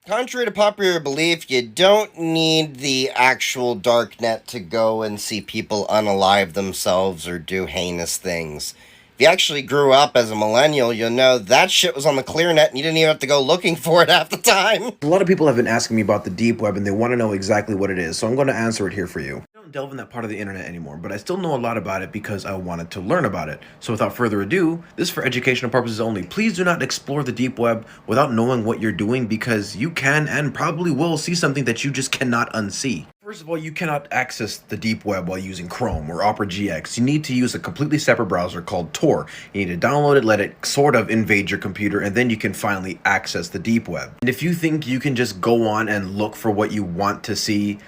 Contrary to popular belief, you don't need the actual darknet to go and see people unalive themselves or do heinous things. If you actually grew up as a millennial, you'll know that shit was on the clear net and you didn't even have to go looking for it half the time. A lot of people have been asking me about the deep web and they want to know exactly what it is, so I'm going to answer it here for you. I don't delve in that part of the internet anymore, but I still know a lot about it because I wanted to learn about it. So without further ado, this is for educational purposes only. Please do not explore the deep web without knowing what you're doing, because you can and probably will see something that you just cannot unsee. First of all, you cannot access the deep web while using Chrome or Opera GX. You need to use a completely separate browser called Tor. You need to download it, let it sort of invade your computer, and then you can finally access the deep web. And if you think you can just go on and look for what you want to see,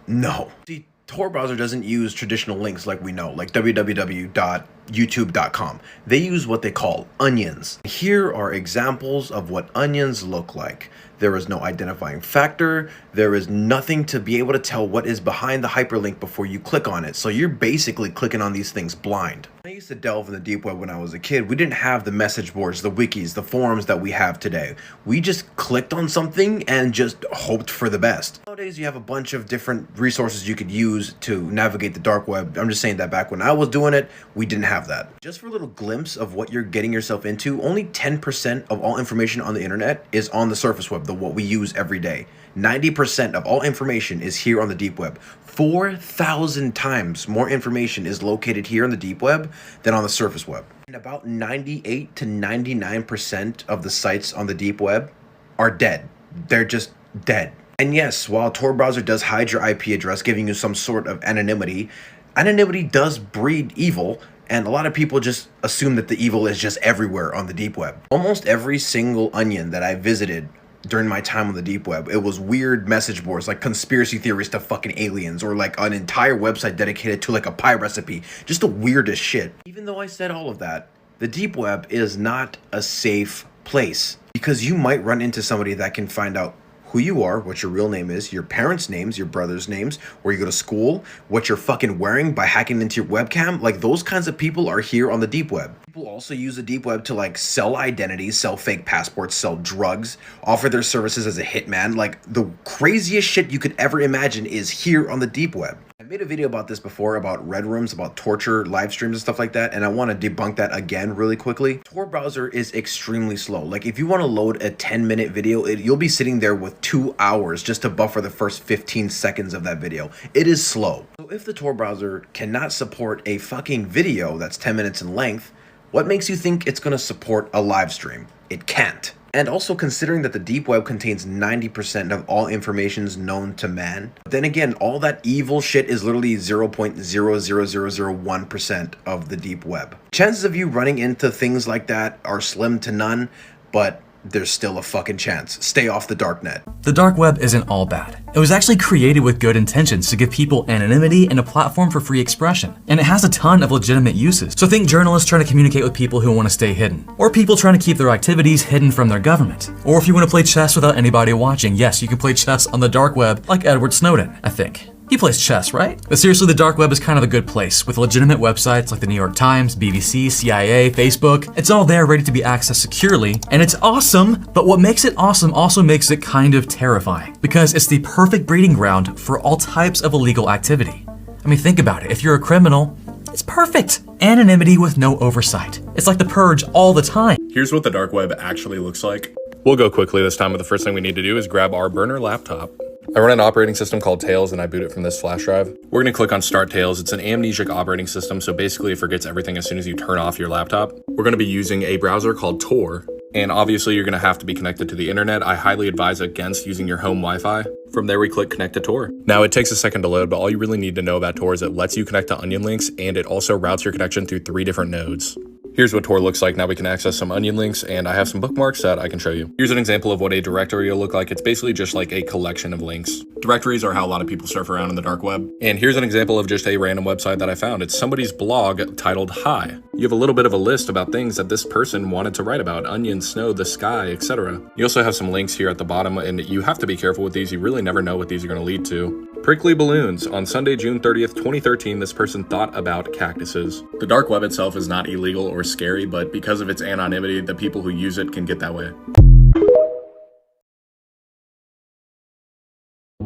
no. See, Tor browser doesn't use traditional links like we know, like www.youtube.com. They use what they call onions. Here are examples of what onions look like. There is no identifying factor. There is nothing to be able to tell what is behind the hyperlink before you click on it. So you're basically clicking on these things blind. I used to delve in the deep web when I was a kid. We didn't have the message boards, the wikis, the forums that we have today. We just clicked on something and just hoped for the best. Nowadays, you have a bunch of different resources you could use to navigate the dark web. I'm just saying that back when I was doing it, we didn't have that. Just for a little glimpse of what you're getting yourself into, only 10% of all information on the internet is on the surface web, what we use every day. 90% of all information is here on the deep web. 4,000 times more information is located here on the deep web than on the surface web. And about 98 to 99% of the sites on the deep web are dead. They're just dead. And yes, while Tor browser does hide your IP address, giving you some sort of anonymity, anonymity does breed evil. And a lot of people just assume that the evil is just everywhere on the deep web. Almost every single onion that I visited during my time on the deep web, it was weird message boards like conspiracy theories to fucking aliens, or like an entire website dedicated to like a pie recipe. Just the weirdest shit. Even though I said all of that, the deep web is not a safe place, because you might run into somebody that can find out who you are, what your real name is, your parents' names, your brothers' names, where you go to school, what you're fucking wearing by hacking into your webcam. Like, those kinds of people are here on the deep web. People also use the deep web to like sell identities, sell fake passports, sell drugs, offer their services as a hitman. Like, the craziest shit you could ever imagine is here on the deep web. I made a video about this before, about red rooms, about torture, live streams and stuff like that, and I want to debunk that again really quickly. Tor browser is extremely slow. Like, if you want to load a 10-minute video, you'll be sitting there with 2 hours just to buffer the first 15 seconds of that video. It is slow. So if the Tor browser cannot support a fucking video that's 10 minutes in length, what makes you think it's going to support a live stream? It can't. And also, considering that the deep web contains 90% of all informations known to man, but then again, all that evil shit is literally 0.00001% of the deep web. Chances of you running into things like that are slim to none, but there's still a fucking chance. Stay off the darknet. The dark web isn't all bad. It was actually created with good intentions to give people anonymity and a platform for free expression. And it has a ton of legitimate uses. So think journalists trying to communicate with people who want to stay hidden. Or people trying to keep their activities hidden from their government. Or if you want to play chess without anybody watching, yes, you can play chess on the dark web like Edward Snowden, I think. He plays chess, right? But seriously, the dark web is kind of a good place, with legitimate websites like the New York Times, BBC, CIA, Facebook. It's all there ready to be accessed securely, and it's awesome, but what makes it awesome also makes it kind of terrifying, because it's the perfect breeding ground for all types of illegal activity. I mean, think about it. If you're a criminal, it's perfect. Anonymity with no oversight. It's like the Purge all the time. Here's what the dark web actually looks like. We'll go quickly this time, but the first thing we need to do is grab our burner laptop. I run an operating system called Tails and I boot it from this flash drive. We're going to click on Start Tails. It's an amnesic operating system, so basically it forgets everything as soon as you turn off your laptop. We're going to be using a browser called Tor, and obviously you're going to have to be connected to the internet. I highly advise against using your home Wi-Fi. From there we click Connect to Tor. Now it takes a second to load, but all you really need to know about Tor is it lets you connect to onion links, and it also routes your connection through 3 different nodes. Here's what Tor looks like. Now we can access some onion links, and I have some bookmarks that I can show you. Here's an example of what a directory will look like. It's basically just like a collection of links. Directories are how a lot of people surf around in the dark web. And here's an example of just a random website that I found. It's somebody's blog titled Hi. You have a little bit of a list about things that this person wanted to write about: onions, snow, the sky, etc. You also have some links here at the bottom, and you have to be careful with these. You really never know what these are going to lead to. Prickly balloons. On Sunday, June 30th, 2013, this person thought about cactuses. The dark web itself is not illegal or scary, but because of its anonymity, the people who use it can get that way.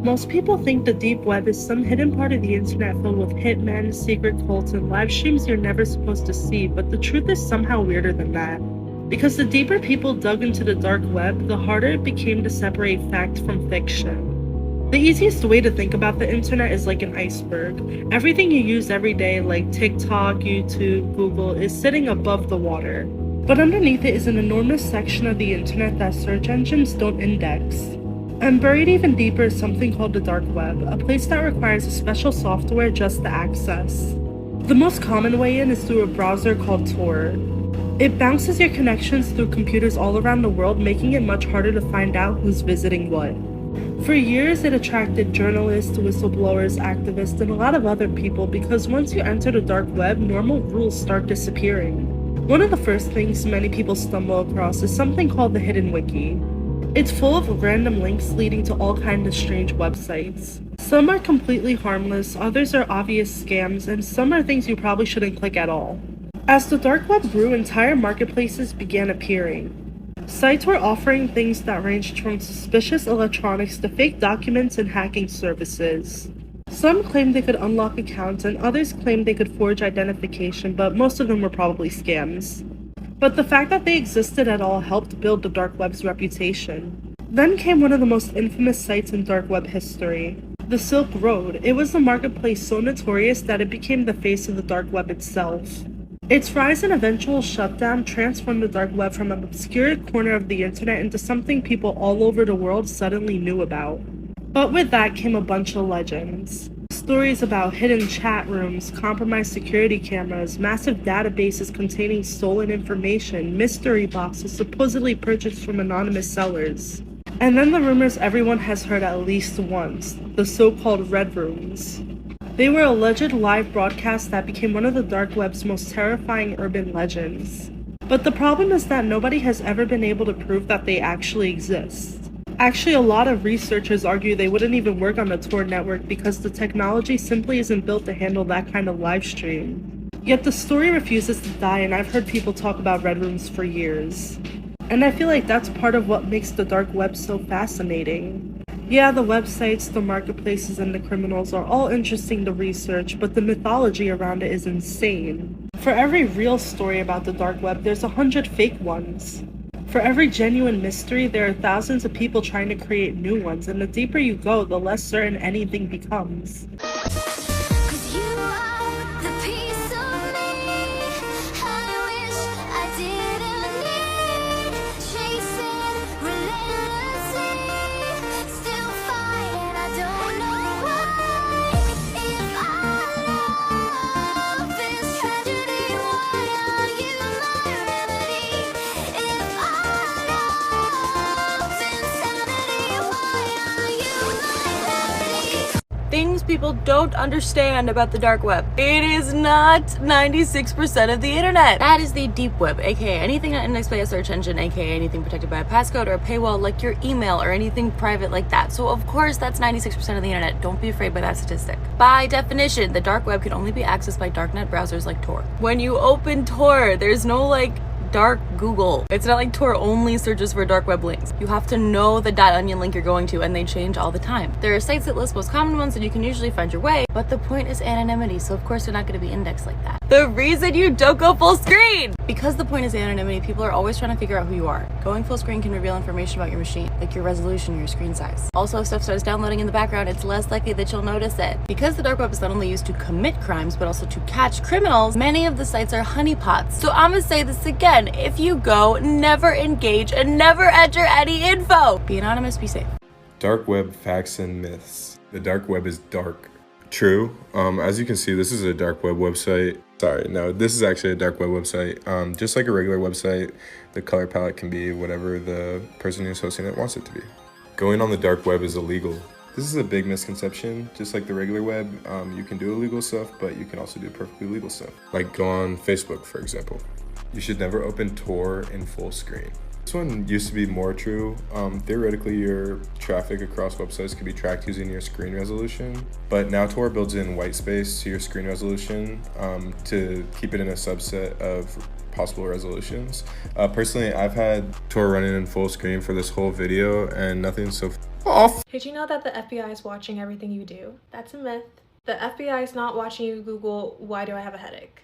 Most people think the deep web is some hidden part of the internet filled with hitmen, secret cults, and live streams you're never supposed to see, but the truth is somehow weirder than that. Because the deeper people dug into the dark web, the harder it became to separate fact from fiction. The easiest way to think about the internet is like an iceberg. Everything you use every day, like TikTok, YouTube, Google, is sitting above the water. But underneath it is an enormous section of the internet that search engines don't index. And buried even deeper is something called the dark web, a place that requires a special software just to access. The most common way in is through a browser called Tor. It bounces your connections through computers all around the world, making it much harder to find out who's visiting what. For years, it attracted journalists, whistleblowers, activists, and a lot of other people because once you enter the dark web, normal rules start disappearing. One of the first things many people stumble across is something called the Hidden Wiki. It's full of random links leading to all kinds of strange websites. Some are completely harmless, others are obvious scams, and some are things you probably shouldn't click at all. As the dark web grew, entire marketplaces began appearing. Sites were offering things that ranged from suspicious electronics to fake documents and hacking services. Some claimed they could unlock accounts, and others claimed they could forge identification, but most of them were probably scams. But the fact that they existed at all helped build the dark web's reputation. Then came one of the most infamous sites in dark web history, the Silk Road. It was a marketplace so notorious that it became the face of the dark web itself. Its rise and eventual shutdown transformed the dark web from an obscure corner of the internet into something people all over the world suddenly knew about. But with that came a bunch of legends. Stories about hidden chat rooms, compromised security cameras, massive databases containing stolen information, mystery boxes supposedly purchased from anonymous sellers. And then the rumors everyone has heard at least once, the so-called Red Rooms. They were alleged live broadcasts that became one of the dark web's most terrifying urban legends. But the problem is that nobody has ever been able to prove that they actually exist. Actually, a lot of researchers argue they wouldn't even work on the Tor network because the technology simply isn't built to handle that kind of live stream. Yet the story refuses to die, and I've heard people talk about Red Rooms for years. And I feel like that's part of what makes the dark web so fascinating. Yeah, the websites, the marketplaces, and the criminals are all interesting to research, but the mythology around it is insane. For every real story about the dark web, there's 100 fake ones. For every genuine mystery, there are thousands of people trying to create new ones, and the deeper you go, the less certain anything becomes. Things people don't understand about the dark web. It is not 96% of the internet. That is the deep web, aka anything not indexed by a search engine, aka anything protected by a passcode or a paywall like your email or anything private like that. So of course that's 96% of the internet. Don't be afraid by that statistic. By definition, the dark web can only be accessed by darknet browsers like Tor. When you open Tor, there's no dark Google. It's not like Tor only searches for dark web links. You have to know the .onion link you're going to, and they change all the time. There are sites that list most common ones and you can usually find your way, but the point is anonymity, so of course they're not going to be indexed like that. The reason you don't go full screen! Because the point is anonymity, people are always trying to figure out who you are. Going full screen can reveal information about your machine, like your resolution or your screen size. Also, if stuff starts downloading in the background, it's less likely that you'll notice it. Because the dark web is not only used to commit crimes, but also to catch criminals, many of the sites are honeypots. So I'm gonna say this again, if you go, never engage and never enter any info. Be anonymous, be safe. Dark web facts and myths. The dark web is dark. True. As you can see, this is a dark web website. Sorry, no, this is actually a dark web website. Just like a regular website, the color palette can be whatever the person who's hosting it wants it to be. Going on the dark web is illegal. This is a big misconception. Just like the regular web, you can do illegal stuff, but you can also do perfectly legal stuff. Like go on Facebook, for example. You should never open Tor in full screen. This one used to be more true. Theoretically, your traffic across websites could be tracked using your screen resolution, but now Tor builds in white space to your screen resolution to keep it in a subset of possible resolutions. Personally, I've had Tor running in full screen for this whole video and nothing's so off. Did you know that the FBI is watching everything you do? That's a myth. The FBI is not watching you Google, why do I have a headache?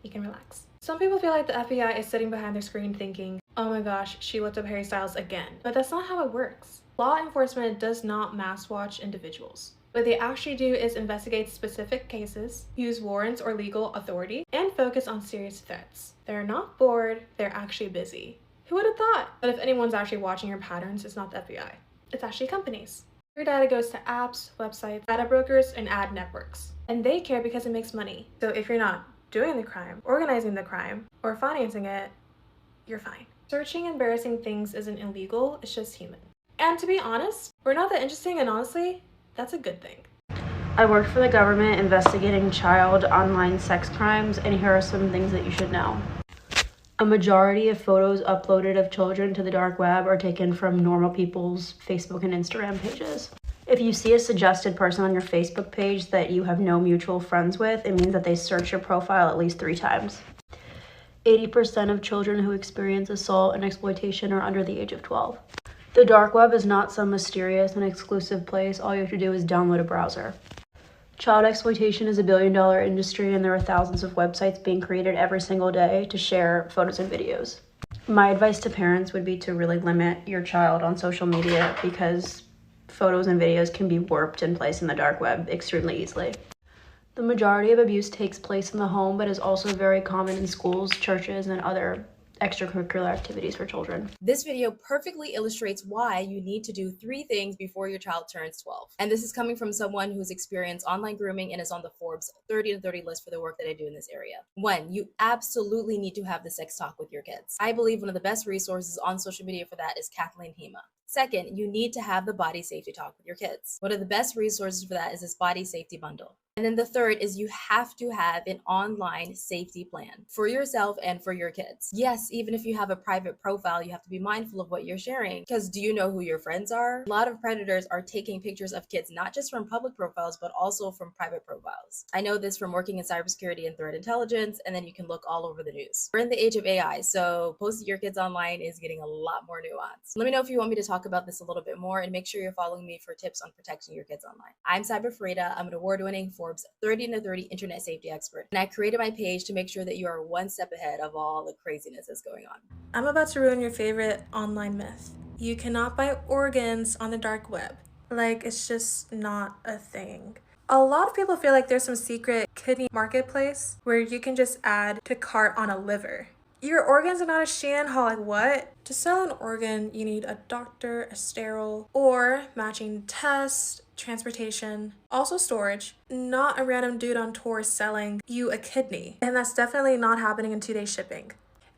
You can relax. Some people feel like the FBI is sitting behind their screen thinking, oh my gosh, she looked up Harry Styles again. But that's not how it works. Law enforcement does not mass watch individuals. What they actually do is investigate specific cases, use warrants or legal authority, and focus on serious threats. They're not bored, they're actually busy. Who would have thought? But if anyone's actually watching your patterns, it's not the FBI. It's actually companies. Your data goes to apps, websites, data brokers, and ad networks. And they care because it makes money. So if you're not doing the crime, organizing the crime, or financing it, you're fine. Searching embarrassing things isn't illegal, it's just human. And to be honest, we're not that interesting, and honestly, that's a good thing. I worked for the government investigating child online sex crimes, and here are some things that you should know. A majority of photos uploaded of children to the dark web are taken from normal people's Facebook and Instagram pages. If you see a suggested person on your Facebook page that you have no mutual friends with, it means that they search your profile at least 3 times. 80% of children who experience assault and exploitation are under the age of 12. The dark web is not some mysterious and exclusive place. All you have to do is download a browser. Child exploitation is a billion-dollar industry, and there are thousands of websites being created every single day to share photos and videos. My advice to parents would be to really limit your child on social media because photos and videos can be warped and placed in the dark web extremely easily. The majority of abuse takes place in the home, but is also very common in schools, churches, and other extracurricular activities for children. This video perfectly illustrates why you need to do 3 things before your child turns 12. And this is coming from someone who's experienced online grooming and is on the Forbes 30 to 30 list for the work that I do in this area. 1, you absolutely need to have the sex talk with your kids. I believe one of the best resources on social media for that is Kathleen Hema. 2nd, you need to have the body safety talk with your kids. One of the best resources for that is this body safety bundle. And then the 3rd is you have to have an online safety plan for yourself and for your kids. Yes, even if you have a private profile, you have to be mindful of what you're sharing, because do you know who your friends are? A lot of predators are taking pictures of kids, not just from public profiles, but also from private profiles. I know this from working in cybersecurity and threat intelligence, and then you can look all over the news. We're in the age of AI, so posting your kids online is getting a lot more nuanced. Let me know if you want me to talk about this a little bit more, and make sure you're following me for tips on protecting your kids online. I'm Cyber Farida. I'm an award-winning Forbes 30 to 30 internet safety expert, and I created my page to make sure that you are one step ahead of all the craziness that's going on. I'm about to ruin your favorite online myth. You cannot buy organs on the dark web. Like, it's just not a thing. A lot of people feel like there's some secret kidney marketplace where you can just add to cart on a liver. Your organs are not a Shan haul, like what? To sell an organ, you need a doctor, a sterile, or matching test, transportation, also storage, not a random dude on tour selling you a kidney. And that's definitely not happening in 2-day shipping.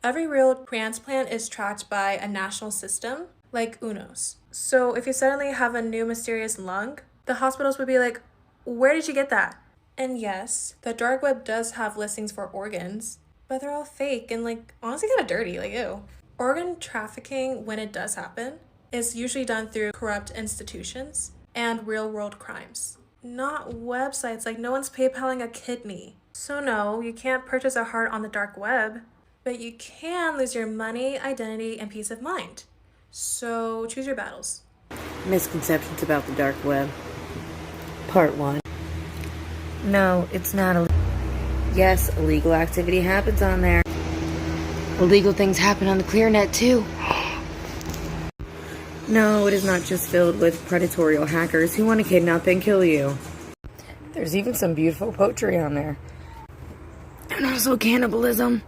Every real transplant is tracked by a national system, like UNOS. So if you suddenly have a new mysterious lung, the hospitals would be like, where did you get that? And yes, the dark web does have listings for organs, but they're all fake and like honestly kind of dirty, like ew. Organ trafficking, when it does happen, is usually done through corrupt institutions and real-world crimes, not websites. Like no one's PayPaling a kidney. So no, you can't purchase a heart on the dark web, but you can lose your money, identity, and peace of mind. So choose your battles. Misconceptions about the dark web. Part 1. No, it's not illegal. Yes, illegal activity happens on there. Illegal things happen on the ClearNet too. No, it is not just filled with predatory hackers who want to kidnap and kill you. There's even some beautiful poetry on there. And also cannibalism.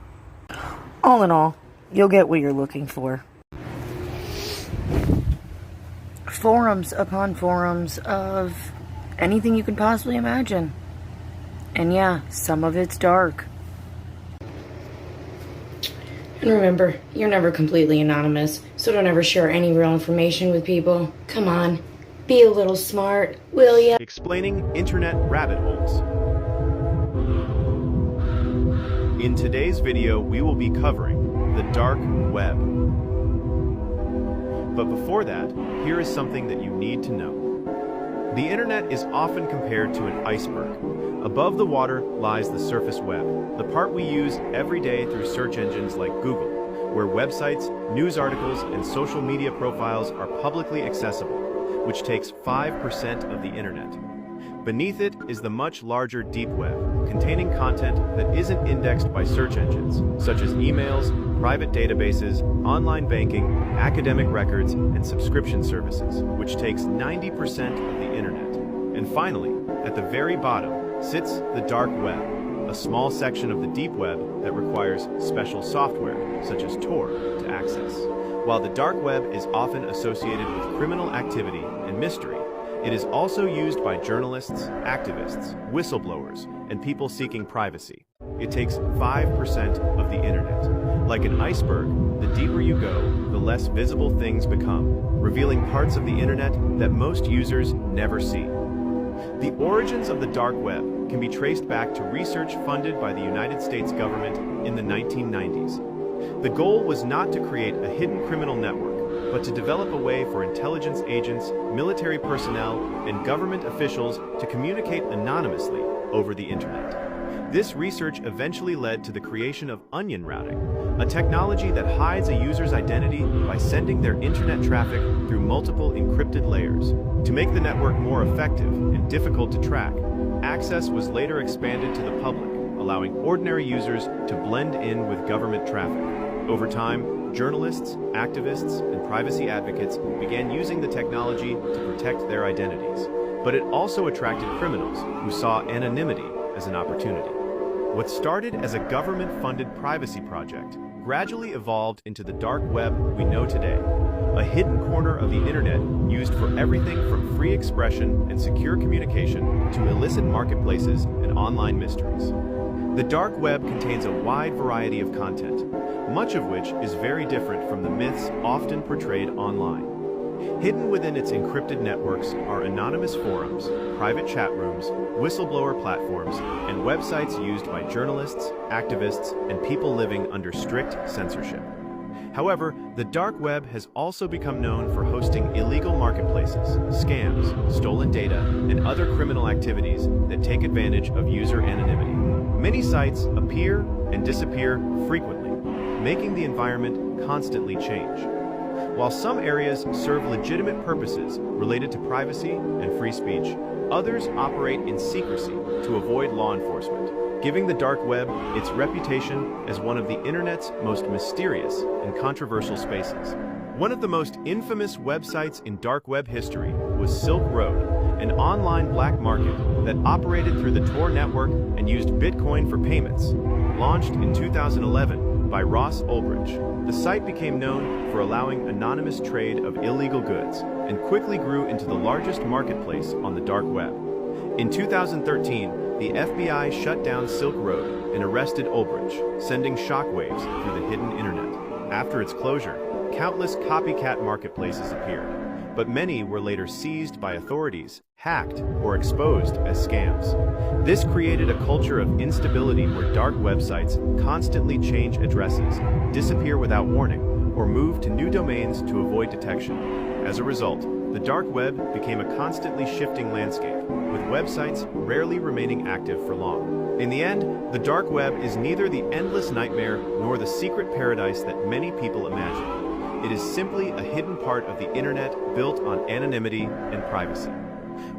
All in all, you'll get what you're looking for. Forums upon forums of anything you could possibly imagine. And yeah, some of it's dark. And remember, you're never completely anonymous, so don't ever share any real information with people. Come on, be a little smart, will ya? Explaining internet rabbit holes. In today's video, we will be covering the dark web. But before that, here is something that you need to know. The internet is often compared to an iceberg. Above the water lies the surface web, the part we use every day through search engines like Google, where websites, news articles, and social media profiles are publicly accessible, which takes 5% of the internet. Beneath it is the much larger deep web, containing content that isn't indexed by search engines, such as emails, private databases, online banking, academic records, and subscription services, which takes 90% of the internet. And finally, at the very bottom, sits the dark web, a small section of the deep web that requires special software, such as Tor, to access. While the dark web is often associated with criminal activity and mystery, it is also used by journalists, activists, whistleblowers, and people seeking privacy. It takes 5% of the internet. Like an iceberg, the deeper you go, the less visible things become, revealing parts of the internet that most users never see. The origins of the dark web can be traced back to research funded by the United States government in the 1990s. The goal was not to create a hidden criminal network, but to develop a way for intelligence agents, military personnel, and government officials to communicate anonymously over the internet. This research eventually led to the creation of onion routing, a technology that hides a user's identity by sending their internet traffic through multiple encrypted layers. To make the network more effective and difficult to track, access was later expanded to the public, allowing ordinary users to blend in with government traffic. Over time, journalists, activists, and privacy advocates began using the technology to protect their identities. But it also attracted criminals who saw anonymity as an opportunity. What started as a government-funded privacy project gradually evolved into the dark web we know today, a hidden corner of the internet used for everything from free expression and secure communication to illicit marketplaces and online mysteries. The dark web contains a wide variety of content, much of which is very different from the myths often portrayed online. Hidden within its encrypted networks are anonymous forums, private chat rooms, whistleblower platforms, and websites used by journalists, activists, and people living under strict censorship. However, the dark web has also become known for hosting illegal marketplaces, scams, stolen data, and other criminal activities that take advantage of user anonymity. Many sites appear and disappear frequently, making the environment constantly change. While some areas serve legitimate purposes related to privacy and free speech, others operate in secrecy to avoid law enforcement, giving the dark web its reputation as one of the internet's most mysterious and controversial spaces. One of the most infamous websites in dark web history was Silk Road, an online black market that operated through the Tor network and used Bitcoin for payments. Launched in 2011 by Ross Ulbricht, the site became known for allowing anonymous trade of illegal goods and quickly grew into the largest marketplace on the dark web. In 2013, the FBI shut down Silk Road and arrested Ulbricht, sending shockwaves through the hidden internet. After its closure, countless copycat marketplaces appeared, but many were later seized by authorities, hacked, or exposed as scams. This created a culture of instability where dark websites constantly change addresses, disappear without warning, or move to new domains to avoid detection. As a result, the dark web became a constantly shifting landscape, with websites rarely remaining active for long. In the end, the dark web is neither the endless nightmare nor the secret paradise that many people imagine. It is simply a hidden part of the internet built on anonymity and privacy.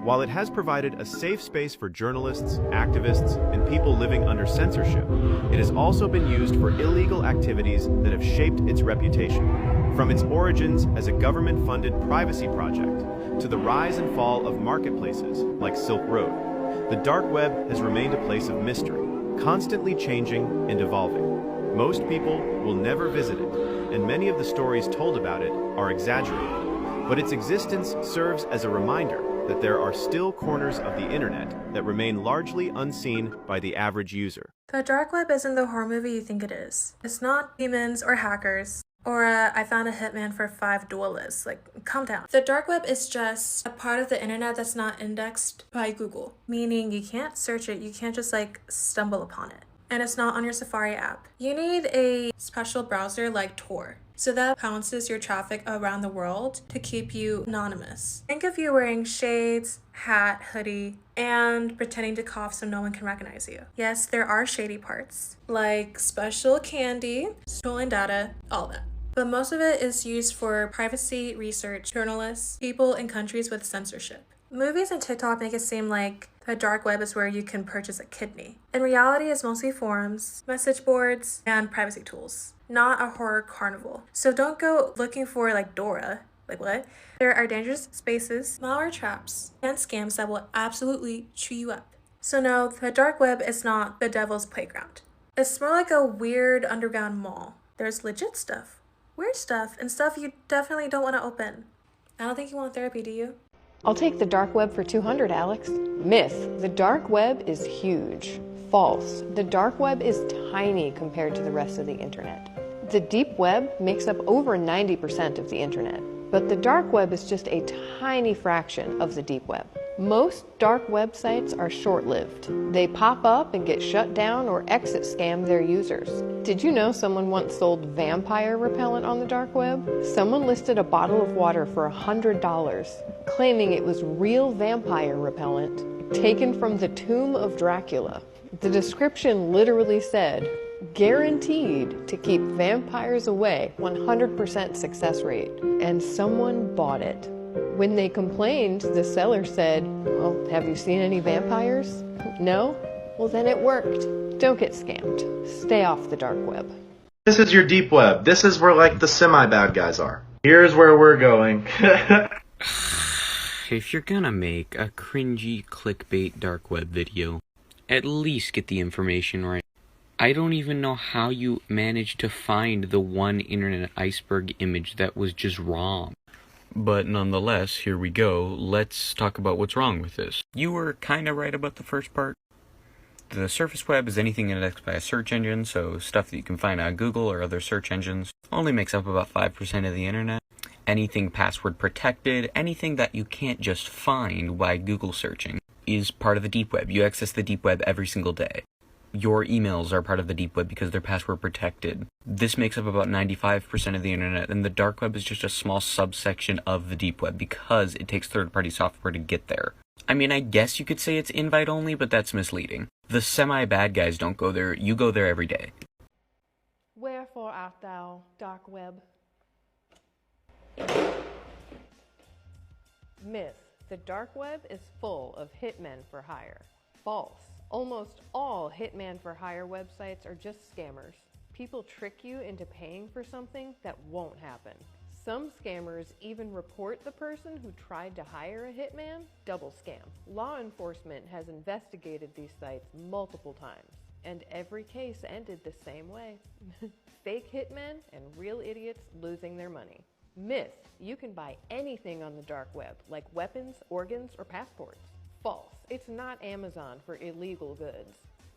While it has provided a safe space for journalists, activists, and people living under censorship, it has also been used for illegal activities that have shaped its reputation. From its origins as a government-funded privacy project to the rise and fall of marketplaces like Silk Road, the dark web has remained a place of mystery, constantly changing and evolving. Most people will never visit it, and many of the stories told about it are exaggerated. But its existence serves as a reminder that there are still corners of the internet that remain largely unseen by the average user. The dark web isn't the horror movie you think it is. It's not demons or hackers. Or I found a hitman for 5 duelists. Like, calm down. The dark web is just a part of the internet that's not indexed by Google. Meaning you can't search it, you can't just stumble upon it. And it's not on your Safari app. You need a special browser like Tor. So that bounces your traffic around the world to keep you anonymous. Think of you wearing shades, hat, hoodie, and pretending to cough so no one can recognize you. Yes, there are shady parts, like special candy, stolen data, all that. But most of it is used for privacy research, journalists, people in countries with censorship. Movies and TikTok make it seem like the dark web is where you can purchase a kidney. In reality, it's mostly forums, message boards, and privacy tools, not a horror carnival. So don't go looking for like Dora. Like what? There are dangerous spaces, malware traps, and scams that will absolutely chew you up. So no, the dark web is not the devil's playground. It's more like a weird underground mall. There's legit stuff, weird stuff, and stuff you definitely don't want to open. I don't think you want therapy, do you? I'll take the dark web for 200, Alex. Myth: the dark web is huge. False: the dark web is tiny compared to the rest of the internet. The deep web makes up over 90% of the internet, but the dark web is just a tiny fraction of the deep web. Most dark websites are short-lived. They pop up and get shut down or exit scam their users. Did you know someone once sold vampire repellent on the dark web? Someone listed a bottle of water for $100, claiming it was real vampire repellent taken from the tomb of Dracula. The description literally said, "Guaranteed to keep vampires away, 100% success rate," and someone bought it. When they complained, the seller said, "Well, have you seen any vampires? No? Well, then it worked. Don't get scammed. Stay off the dark web." This is your deep web. This is where like the semi-bad guys are. Here's where we're going. If you're gonna make a cringy clickbait dark web video, at least get the information right. I don't even know how you managed to find the one internet iceberg image that was just wrong. But nonetheless, here we go. Let's talk about what's wrong with this. You were kinda right about the first part. The surface web is anything indexed by a search engine, so stuff that you can find on Google or other search engines. Only makes up about 5% of the internet. Anything password protected, anything that you can't just find by Google searching, is part of the deep web. You access the deep web every single day. Your emails are part of the deep web because they're password protected. This makes up about 95% of the internet, and the dark web is just a small subsection of the deep web because it takes third-party software to get there. I mean, I guess you could say it's invite only, but that's misleading. The semi-bad guys don't go there, you go there every day. Wherefore art thou, dark web? Myth: the dark web is full of hitmen for hire. False: almost all hitman for hire websites are just scammers. People trick you into paying for something that won't happen. Some scammers even report the person who tried to hire a hitman. Double scam. Law enforcement has investigated these sites multiple times, and every case ended the same way. Fake hitmen and real idiots losing their money. Myth: you can buy anything on the dark web, like weapons, organs, or passports. False: it's not Amazon for illegal goods.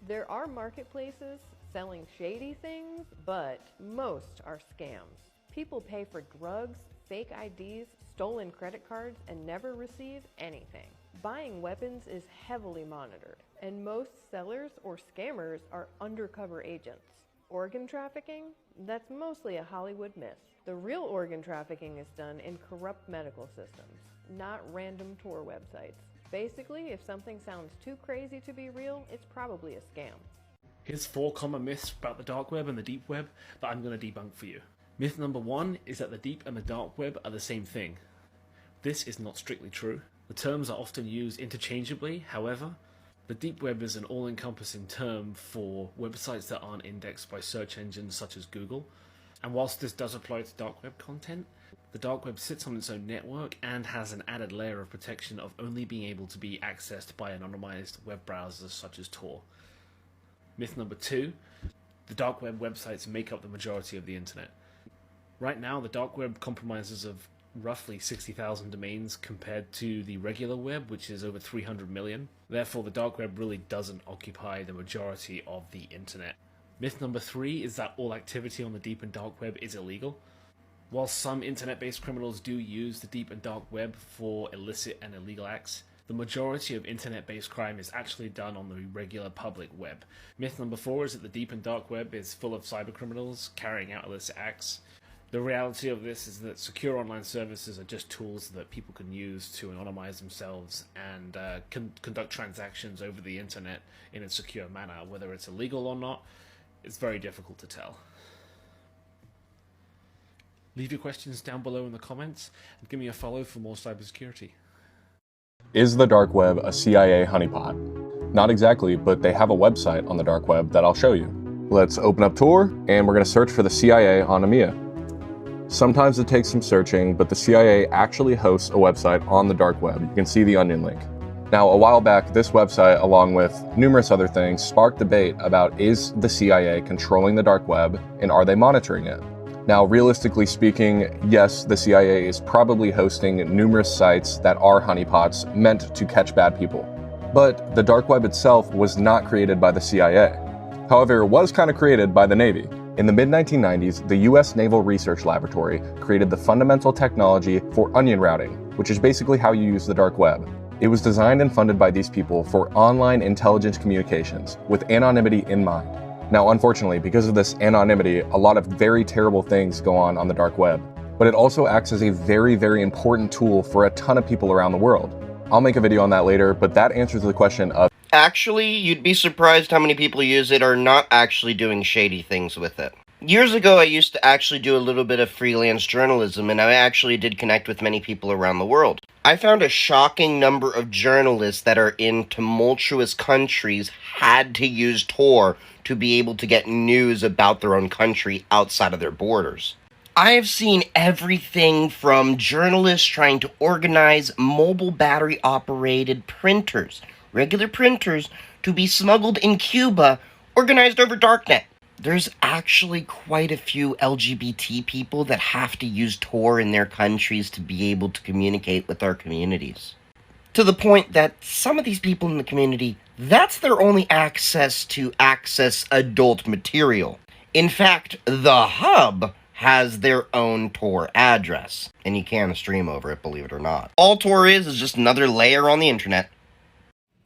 There are marketplaces selling shady things, but most are scams. People pay for drugs, fake IDs, stolen credit cards, and never receive anything. Buying weapons is heavily monitored, and most sellers or scammers are undercover agents. Organ trafficking? That's mostly a Hollywood myth. The real organ trafficking is done in corrupt medical systems, not random tour websites. Basically, if something sounds too crazy to be real, it's probably a scam. Here's 4 common myths about the dark web and the deep web that I'm going to debunk for you. Myth number 1 is that the deep and the dark web are the same thing. This is not strictly true. The terms are often used interchangeably, however, the deep web is an all-encompassing term for websites that aren't indexed by search engines such as Google. And whilst this does apply to dark web content, the dark web sits on its own network and has an added layer of protection of only being able to be accessed by anonymized web browsers such as Tor. Myth number 2, the dark web websites make up the majority of the internet. Right now, the dark web compromises of roughly 60,000 domains compared to the regular web, which is over 300 million. Therefore, the dark web really doesn't occupy the majority of the internet. Myth number 3 is that all activity on the deep and dark web is illegal. While some internet-based criminals do use the deep and dark web for illicit and illegal acts, the majority of internet-based crime is actually done on the regular public web. Myth number 4 is that the deep and dark web is full of cybercriminals carrying out illicit acts. The reality of this is that secure online services are just tools that people can use to anonymize themselves and conduct transactions over the internet in a secure manner. Whether it's illegal or not, it's very difficult to tell. Leave your questions down below in the comments and give me a follow for more cybersecurity. Is the dark web a CIA honeypot? Not exactly, but they have a website on the dark web that I'll show you. Let's open up Tor, and we're going to search for the CIA on EMEA. Sometimes it takes some searching, but the CIA actually hosts a website on the dark web. You can see the onion link. Now, a while back, this website, along with numerous other things, sparked debate about, is the CIA controlling the dark web, and are they monitoring it? Now, realistically speaking, yes, the CIA is probably hosting numerous sites that are honeypots meant to catch bad people. But the dark web itself was not created by the CIA. However, it was kind of created by the Navy. In the mid-1990s, the US Naval Research Laboratory created the fundamental technology for onion routing, which is basically how you use the dark web. It was designed and funded by these people for online intelligence communications, with anonymity in mind. Now, unfortunately, because of this anonymity, a lot of very terrible things go on the dark web. But it also acts as a very, very important tool for a ton of people around the world. I'll make a video on that later, but that answers the question of... Actually, you'd be surprised how many people use it are not actually doing shady things with it. Years ago, I used to actually do a little bit of freelance journalism, and I actually did connect with many people around the world. I found a shocking number of journalists that are in tumultuous countries had to use Tor to be able to get news about their own country outside of their borders. I have seen everything from journalists trying to organize mobile battery-operated printers, regular printers, to be smuggled in Cuba, organized over Darknet. There's actually quite a few LGBT people that have to use Tor in their countries to be able to communicate with our communities. To the point that some of these people in the community, that's their only access to access adult material. In fact, the Hub has their own Tor address, and you can stream over it, believe it or not. All Tor is just another layer on the internet.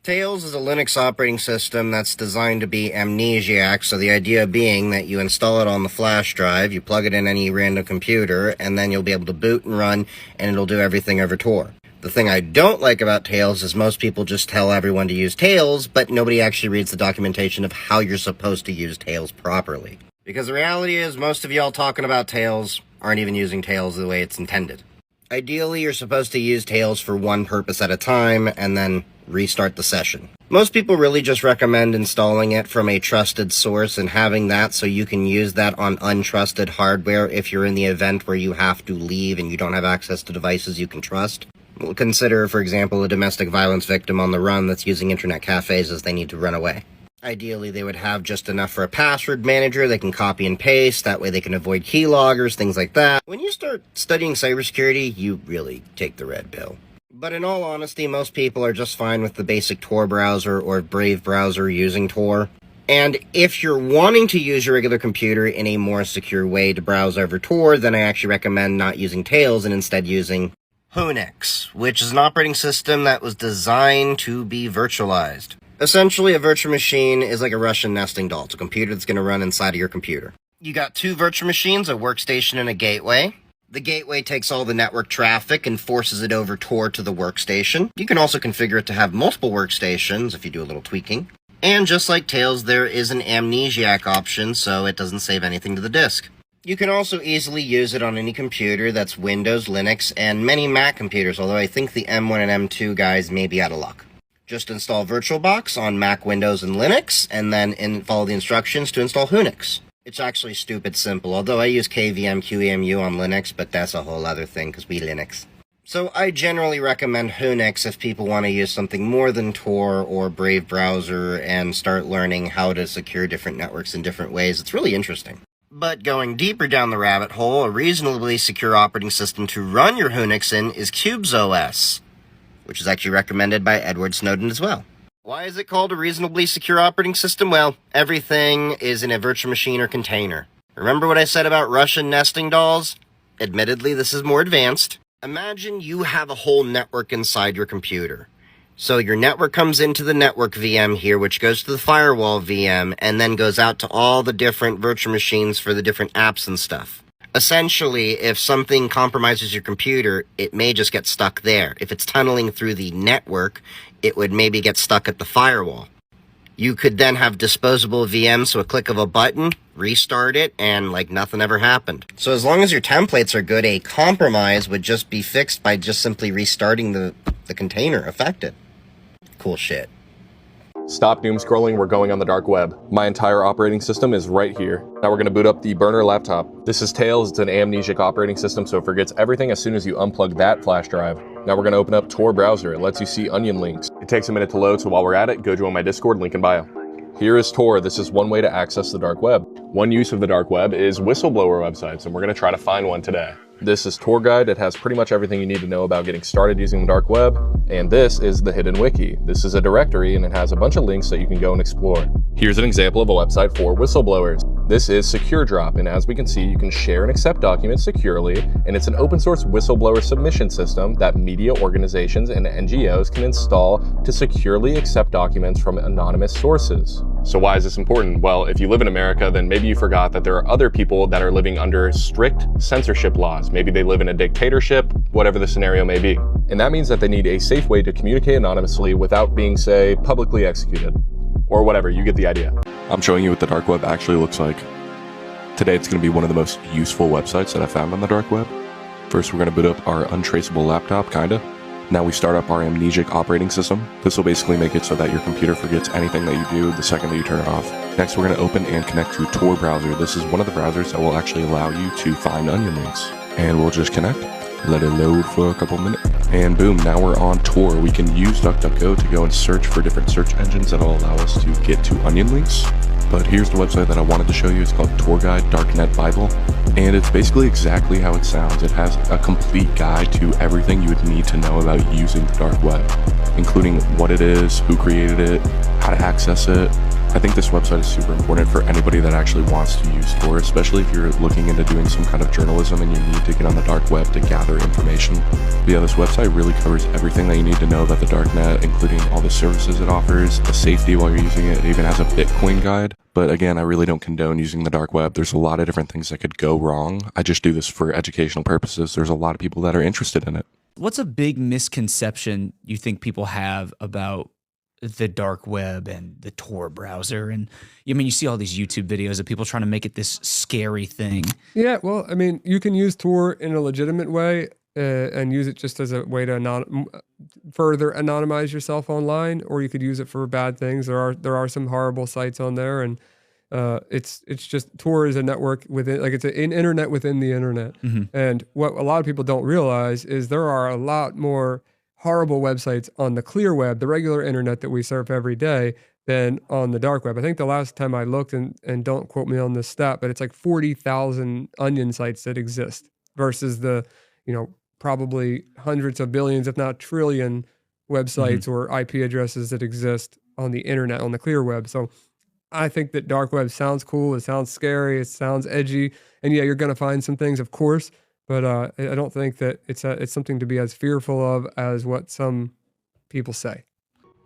Tails is a Linux operating system that's designed to be amnesiac, so the idea being that you install it on the flash drive, you plug it in any random computer, and then you'll be able to boot and run, and it'll do everything over Tor. The thing I don't like about Tails is most people just tell everyone to use Tails, but nobody actually reads the documentation of how you're supposed to use Tails properly. Because the reality is, most of y'all talking about Tails aren't even using Tails the way it's intended. Ideally, you're supposed to use Tails for one purpose at a time, and then restart the session. Most people really just recommend installing it from a trusted source and having that so you can use that on untrusted hardware if you're in the event where you have to leave and you don't have access to devices you can trust. Consider, for example, a domestic violence victim on the run that's using internet cafes as they need to run away. Ideally, they would have just enough for a password manager they can copy and paste, that way they can avoid keyloggers, things like that. When you start studying cybersecurity, you really take the red pill. But in all honesty, most people are just fine with the basic Tor browser or Brave browser using Tor. And if you're wanting to use your regular computer in a more secure way to browse over Tor, then I actually recommend not using Tails and instead using Hunix, which is an operating system that was designed to be virtualized. Essentially, a virtual machine is like a Russian nesting doll. It's a computer that's going to run inside of your computer. You got two virtual machines, a workstation and a gateway. The gateway takes all the network traffic and forces it over Tor to the workstation. You can also configure it to have multiple workstations if you do a little tweaking. And just like Tails, there is an amnesiac option, so it doesn't save anything to the disk. You can also easily use it on any computer that's Windows, Linux, and many Mac computers, although I think the M1 and M2 guys may be out of luck. Just install VirtualBox on Mac, Windows, and Linux, and then follow the instructions to install Hunix. It's actually stupid simple, although I use KVM QEMU on Linux, but that's a whole other thing, because we Linux. So I generally recommend Hunix if people want to use something more than Tor or Brave browser and start learning how to secure different networks in different ways. It's really interesting. But going deeper down the rabbit hole, a reasonably secure operating system to run your Hunix in is QubesOS, which is actually recommended by Edward Snowden as well. Why is it called a reasonably secure operating system? Well, everything is in a virtual machine or container. Remember what I said about Russian nesting dolls? Admittedly, this is more advanced. Imagine you have a whole network inside your computer. So your network comes into the network VM here, which goes to the firewall VM, and then goes out to all the different virtual machines for the different apps and stuff. Essentially, if something compromises your computer, it may just get stuck there. If it's tunneling through the network, it would maybe get stuck at the firewall. You could then have disposable VMs, so a click of a button, restart it, and like nothing ever happened. So as long as your templates are good, a compromise would just be fixed by just simply restarting the container affected. Cool shit. Stop doom scrolling, we're going on the dark web. My entire operating system is right here. Now we're gonna boot up the burner laptop. This is Tails, it's an amnesic operating system, so it forgets everything as soon as you unplug that flash drive. Now we're gonna open up Tor browser. It lets you see onion links. It takes a minute to load, so while we're at it, go join my Discord, link in bio. Here is Tor. This is one way to access the dark web. One use of the dark web is whistleblower websites, and we're gonna try to find one today. This is Tor Guide. It has pretty much everything you need to know about getting started using the dark web. And this is the Hidden Wiki. This is a directory and it has a bunch of links that you can go and explore. Here's an example of a website for whistleblowers. This is SecureDrop, and as we can see, you can share and accept documents securely, and it's an open source whistleblower submission system that media organizations and NGOs can install to securely accept documents from anonymous sources. So why is this important? Well, if you live in America, then maybe you forgot that there are other people that are living under strict censorship laws. Maybe they live in a dictatorship, whatever the scenario may be. And that means that they need a safe way to communicate anonymously without being, say, publicly executed. Or whatever, you get the idea. I'm showing you what the dark web actually looks like. Today it's going to be one of the most useful websites that I found on the dark web. First, we're going to boot up our untraceable laptop, kinda. Now we start up our amnesic operating system. This will basically make it so that your computer forgets anything that you do the second that you turn it off. Next, we're going to open and connect to Tor browser. This is one of the browsers that will actually allow you to find onion links. And we'll just connect, let it load for a couple minutes, and boom, now we're on Tor. We can use DuckDuckGo to go and search for different search engines that'll allow us to get to onion links. But here's the website that I wanted to show you. It's called Tor Guide Darknet Bible, and it's basically exactly how it sounds. It has a complete guide to everything you would need to know about using the dark web, including what it is, who created it, how to access it. I think this website is super important for anybody that actually wants to use Tor, especially if you're looking into doing some kind of journalism and you need to get on the dark web to gather information. But yeah, this website really covers everything that you need to know about the darknet, including all the services it offers, the safety while you're using it. It even has a Bitcoin guide. But again, I really don't condone using the dark web. There's a lot of different things that could go wrong. I just do this for educational purposes. There's a lot of people that are interested in it. What's a big misconception you think people have about the dark web and the Tor browser? And I mean, you see all these YouTube videos of people trying to make it this scary thing. Yeah, well, I mean, you can use Tor in a legitimate way and use it just as a way to further anonymize yourself online, or you could use it for bad things. There are some horrible sites on there, and it's just Tor is a network within, like it's an internet within the internet. Mm-hmm. And what a lot of people don't realize is there are a lot more horrible websites on the clear web, the regular internet that we surf every day, than on the dark web. I think the last time I looked, and don't quote me on this stat, but it's like 40,000 onion sites that exist versus the, probably hundreds of billions, if not trillion websites or IP addresses that exist on the internet, on the clear web. So I think that dark web sounds cool. It sounds scary. It sounds edgy. And yeah, you're going to find some things, of course, but I don't think that it's something to be as fearful of as what some people say.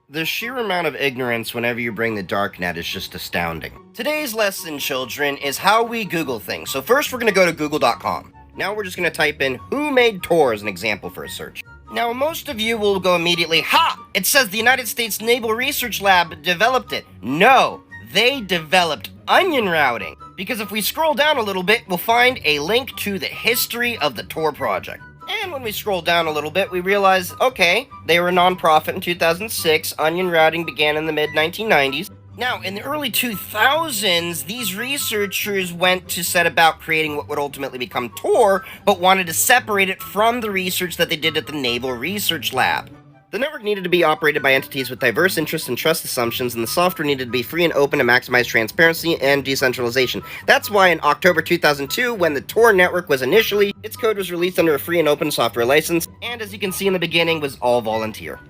The sheer amount of ignorance whenever you bring the darknet is just astounding. Today's lesson, children, is how we Google things. So first we're going to go to google.com. Now we're just going to type in who made Tor as an example for a search. Now most of you will go immediately, ha! It says the United States Naval Research Lab developed it. No, they developed onion routing. Because if we scroll down a little bit, we'll find a link to the history of the Tor project. And when we scroll down a little bit, we realize, okay, they were a nonprofit in 2006. Onion routing began in the mid-1990s. Now, in the early 2000s, these researchers went to set about creating what would ultimately become Tor, but wanted to separate it from the research that they did at the Naval Research Lab. The network needed to be operated by entities with diverse interests and trust assumptions, and the software needed to be free and open to maximize transparency and decentralization. That's why in October 2002, when the Tor network was initially, its code was released under a free and open software license, and as you can see in the beginning, was all volunteer.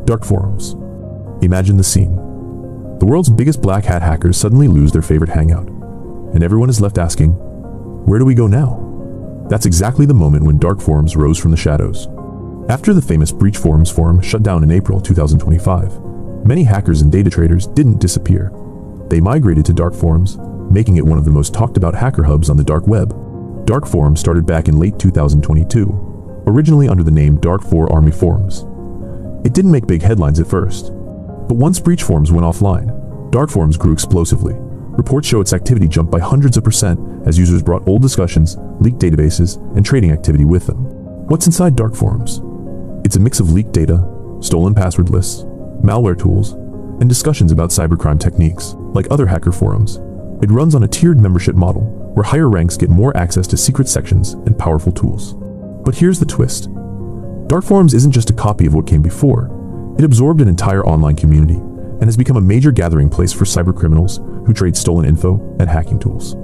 Dark forums. Imagine the scene. The world's biggest black hat hackers suddenly lose their favorite hangout, and everyone is left asking, where do we go now? That's exactly the moment when dark forums rose from the shadows. After the famous Breach Forums forum shut down in April 2025, many hackers and data traders didn't disappear. They migrated to dark forums, making it one of the most talked about hacker hubs on the dark web. Dark Forums started back in late 2022, originally under the name Dark4 Army Forums. It didn't make big headlines at first, but once Breach Forums went offline, Dark Forums grew explosively. Reports show its activity jumped by hundreds of percent as users brought old discussions, leaked databases, and trading activity with them. What's inside Dark Forums? It's a mix of leaked data, stolen password lists, malware tools, and discussions about cybercrime techniques. Like other hacker forums, it runs on a tiered membership model, where higher ranks get more access to secret sections and powerful tools. But here's the twist. Dark Forums isn't just a copy of what came before. It absorbed an entire online community and has become a major gathering place for cybercriminals who trade stolen info and hacking tools.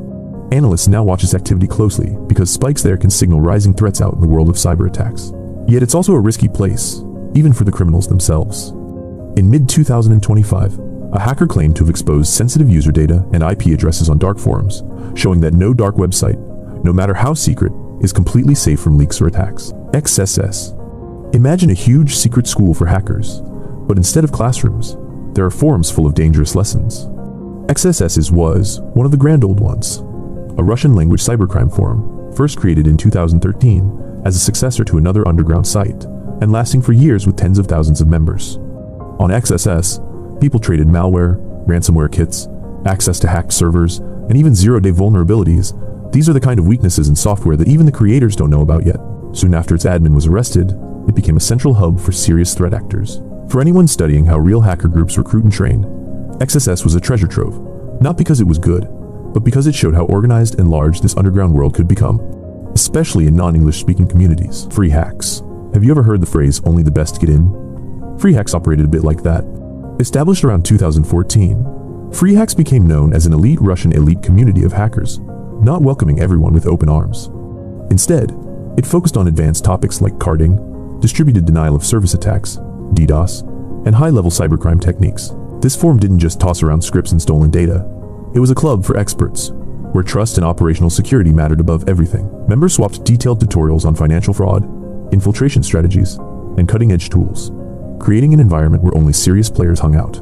Analysts now watch its activity closely because spikes there can signal rising threats out in the world of cyber attacks. Yet it's also a risky place, even for the criminals themselves. In mid-2025, a hacker claimed to have exposed sensitive user data and IP addresses on Dark Forums, showing that no dark website, no matter how secret, is completely safe from leaks or attacks. XSS. Imagine a huge secret school for hackers, but instead of classrooms, there are forums full of dangerous lessons. XSS was one of the grand old ones, a Russian-language cybercrime forum, first created in 2013 as a successor to another underground site, and lasting for years with tens of thousands of members. On XSS, people traded malware, ransomware kits, access to hacked servers, and even zero-day vulnerabilities. These are the kind of weaknesses in software that even the creators don't know about yet. Soon after its admin was arrested, it became a central hub for serious threat actors. For anyone studying how real hacker groups recruit and train, XSS was a treasure trove, not because it was good, but because it showed how organized and large this underground world could become, especially in non-English speaking communities. Free hacks. Have you ever heard the phrase, only the best get in? Free hacks operated a bit like that. Established around 2014, Free hacks became known as an elite Russian elite community of hackers, not welcoming everyone with open arms. Instead, it focused on advanced topics like carding, distributed denial of service attacks, DDoS, and high-level cybercrime techniques. This forum didn't just toss around scripts and stolen data. It was a club for experts, where trust and operational security mattered above everything. Members swapped detailed tutorials on financial fraud, infiltration strategies, and cutting-edge tools, creating an environment where only serious players hung out.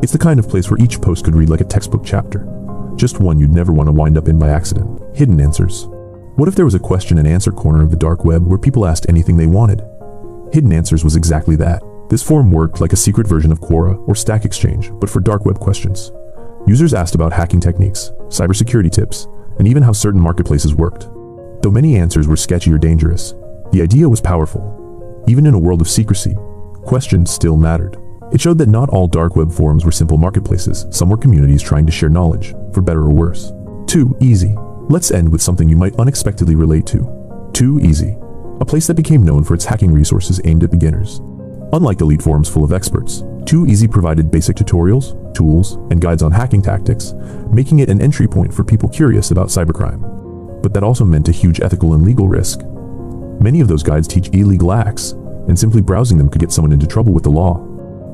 It's the kind of place where each post could read like a textbook chapter, just one you'd never want to wind up in by accident. Hidden answers. What if there was a question and answer corner of the dark web where people asked anything they wanted? Hidden Answers was exactly that. This forum worked like a secret version of Quora or Stack Exchange, but for dark web questions. Users asked about hacking techniques, cybersecurity tips, and even how certain marketplaces worked. Though many answers were sketchy or dangerous, the idea was powerful. Even in a world of secrecy, questions still mattered. It showed that not all dark web forums were simple marketplaces. Some were communities trying to share knowledge, for better or worse. Too easy. Let's end with something you might unexpectedly relate to. Too Easy, a place that became known for its hacking resources aimed at beginners. Unlike elite forums full of experts, Too Easy provided basic tutorials, tools, and guides on hacking tactics, making it an entry point for people curious about cybercrime. But that also meant a huge ethical and legal risk. Many of those guides teach illegal acts, and simply browsing them could get someone into trouble with the law.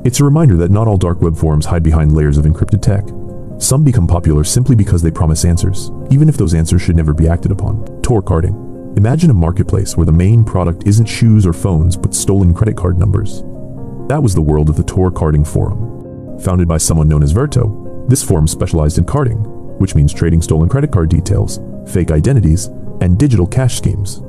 It's a reminder that not all dark web forums hide behind layers of encrypted tech. Some become popular simply because they promise answers, even if those answers should never be acted upon. Tor carding. Imagine a marketplace where the main product isn't shoes or phones, but stolen credit card numbers. That was the world of the Tor carding forum. Founded by someone known as Verto, this forum specialized in carding, which means trading stolen credit card details, fake identities, and digital cash schemes.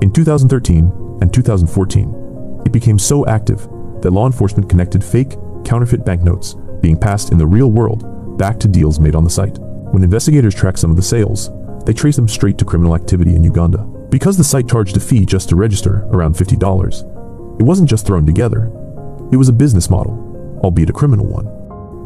In 2013 and 2014, it became so active that law enforcement connected fake, counterfeit banknotes being passed in the real world back to deals made on the site. When investigators tracked some of the sales, they traced them straight to criminal activity in Uganda. Because the site charged a fee just to register, around $50, it wasn't just thrown together. It was a business model, albeit a criminal one.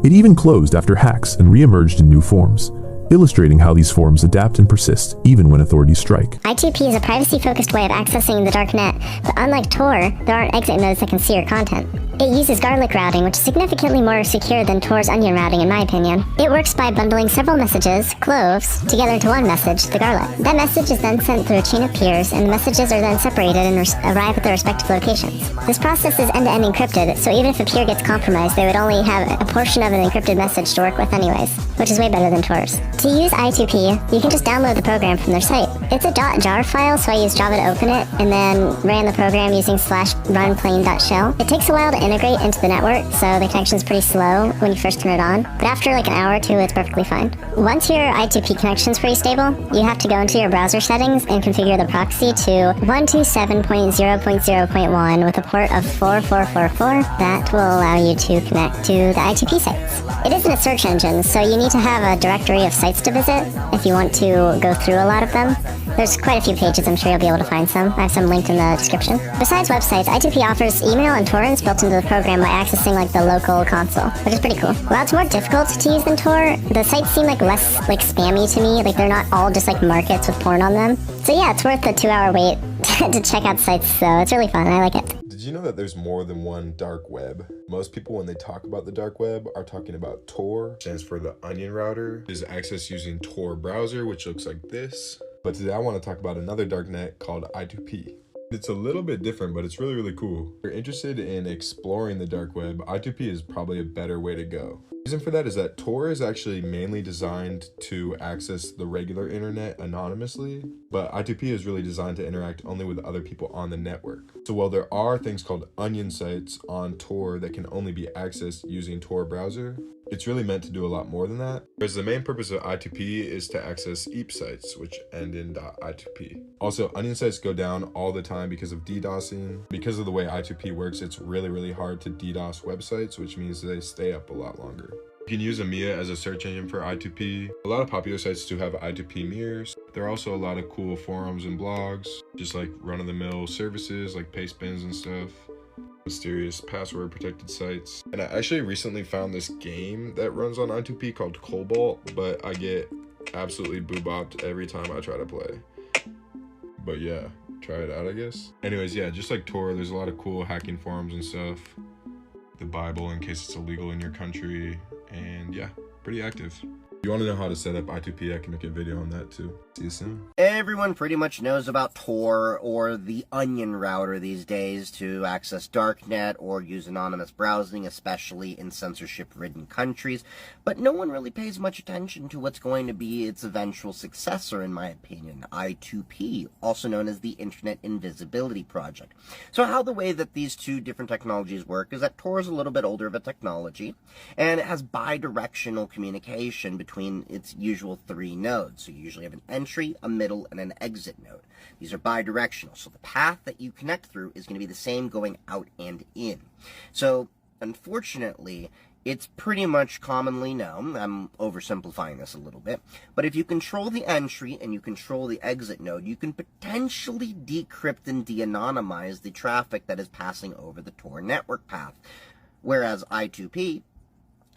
It even closed after hacks and re-emerged in new forms, illustrating how these forums adapt and persist even when authorities strike. I2P is a privacy-focused way of accessing the dark net, but unlike Tor, there aren't exit nodes that can see your content. It uses garlic routing, which is significantly more secure than Tor's onion routing in my opinion. It works by bundling several messages, cloves, together into one message, the garlic. That message is then sent through a chain of peers, and the messages are then separated and arrive at their respective locations. This process is end-to-end encrypted, so even if a peer gets compromised, they would only have a portion of an encrypted message to work with anyways, which is way better than Tor's. To use I2P, you can just download the program from their site. It's a .jar file, so I used Java to open it, and then ran the program using /runplain.shell. It takes a while to disintegrate into the network, so the connection's pretty slow when you first turn it on. But after like an hour or two, it's perfectly fine. Once your I2P connection's pretty stable, you have to go into your browser settings and configure the proxy to 127.0.0.1 with a port of 4444. That will allow you to connect to the I2P sites. It isn't a search engine, so you need to have a directory of sites to visit if you want to go through a lot of them. There's quite a few pages, I'm sure you'll be able to find some. I have some linked in the description. Besides websites, I2P offers email and torrents built into the program by accessing like the local console, which is pretty cool. While it's more difficult to use than Tor, the sites seem like less like spammy to me. Like they're not all just like markets with porn on them. So yeah, it's worth the 2-hour wait to check out sites, so it's really fun. I like it. Did you know that there's more than one dark web? Most people, when they talk about the dark web, are talking about Tor, stands for the Onion Router. It is accessed using Tor browser, which looks like this. But today I want to talk about another darknet called I2P. It's a little bit different, but it's really, really cool. If you're interested in exploring the dark web, I2P is probably a better way to go. The reason for that is that Tor is actually mainly designed to access the regular internet anonymously, but I2P is really designed to interact only with other people on the network. So while there are things called onion sites on Tor that can only be accessed using Tor browser, it's really meant to do a lot more than that. Whereas the main purpose of I2P is to access EAP sites, which end in .I2P. Also, onion sites go down all the time because of DDoSing. Because of the way I2P works, it's really, really hard to DDoS websites, which means they stay up a lot longer. You can use EMEA as a search engine for I2P. A lot of popular sites do have I2P mirrors. There are also a lot of cool forums and blogs, just like run-of-the-mill services like Pastebins and stuff. Mysterious password protected sites. And I actually recently found this game that runs on I2P called Cobalt, but I get absolutely boo-bopped every time I try to play. But yeah, try it out, I guess. Anyways, yeah, just like Tor, there's a lot of cool hacking forums and stuff. The Bible in case it's illegal in your country, and yeah, pretty active. If you want to know how to set up I2P, I can make a video on that too. See you soon. Everyone pretty much knows about Tor or the Onion Router these days to access darknet or use anonymous browsing, especially in censorship-ridden countries, but no one really pays much attention to what's going to be its eventual successor, in my opinion, I2P, also known as the Internet Invisibility Project. So how the way that these two different technologies work is that Tor is a little bit older of a technology, and it has bidirectional communication between its usual 3 nodes. So you usually have an entry, a middle, and an exit node. These are bidirectional, so the path that you connect through is going to be the same going out and in. So, unfortunately, it's pretty much commonly known, I'm oversimplifying this a little bit, but if you control the entry and you control the exit node, you can potentially decrypt and de-anonymize the traffic that is passing over the Tor network path. Whereas I2P,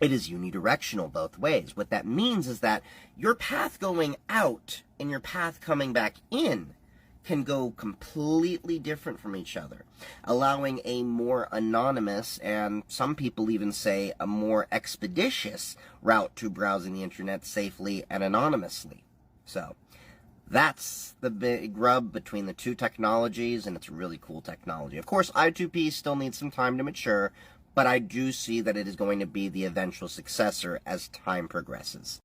it is unidirectional both ways. What that means is that your path going out and your path coming back in can go completely different from each other, allowing a more anonymous, and some people even say a more expeditious route to browsing the internet safely and anonymously. So that's the big rub between the two technologies, and it's really cool technology. Of course, I2P still needs some time to mature, but I do see that it is going to be the eventual successor as time progresses.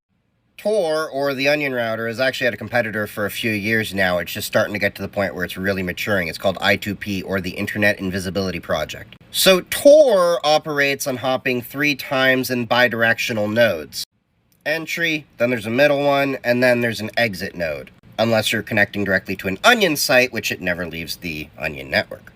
Tor, or the Onion Router, has actually had a competitor for a few years now. It's just starting to get to the point where it's really maturing. It's called I2P, or the Internet Invisibility Project. So Tor operates on hopping 3 times in bidirectional nodes. Entry, then there's a middle one, and then there's an exit node. Unless you're connecting directly to an Onion site, which it never leaves the Onion network.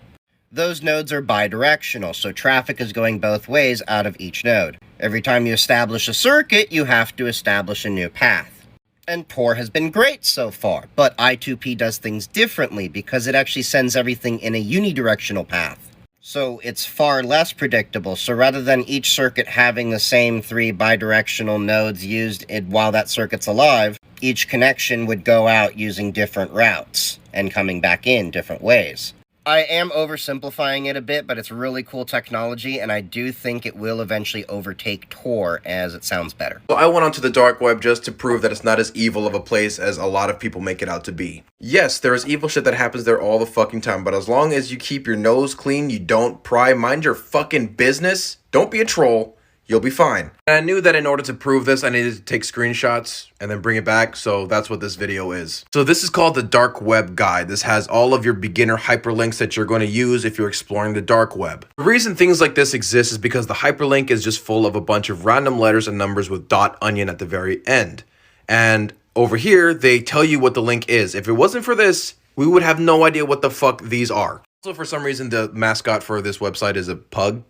Those nodes are bidirectional, so traffic is going both ways out of each node. Every time you establish a circuit, you have to establish a new path. And Tor has been great so far, but I2P does things differently because it actually sends everything in a unidirectional path. So it's far less predictable, so rather than each circuit having the same 3 bidirectional nodes used while that circuit's alive, each connection would go out using different routes and coming back in different ways. I am oversimplifying it a bit, but it's really cool technology, and I do think it will eventually overtake Tor, as it sounds better. So I went onto the dark web just to prove that it's not as evil of a place as a lot of people make it out to be. Yes, there is evil shit that happens there all the fucking time, but as long as you keep your nose clean, you don't pry, mind your fucking business, don't be a troll, you'll be fine. And I knew that in order to prove this, I needed to take screenshots and then bring it back, so that's what this video is. So this is called the Dark Web Guide. This has all of your beginner hyperlinks that you're going to use if you're exploring the dark web. The reason things like this exist is because the hyperlink is just full of a bunch of random letters and numbers with .onion at the very end. And over here, they tell you what the link is. If it wasn't for this, we would have no idea what the fuck these are. Also, for some reason, the mascot for this website is a pug.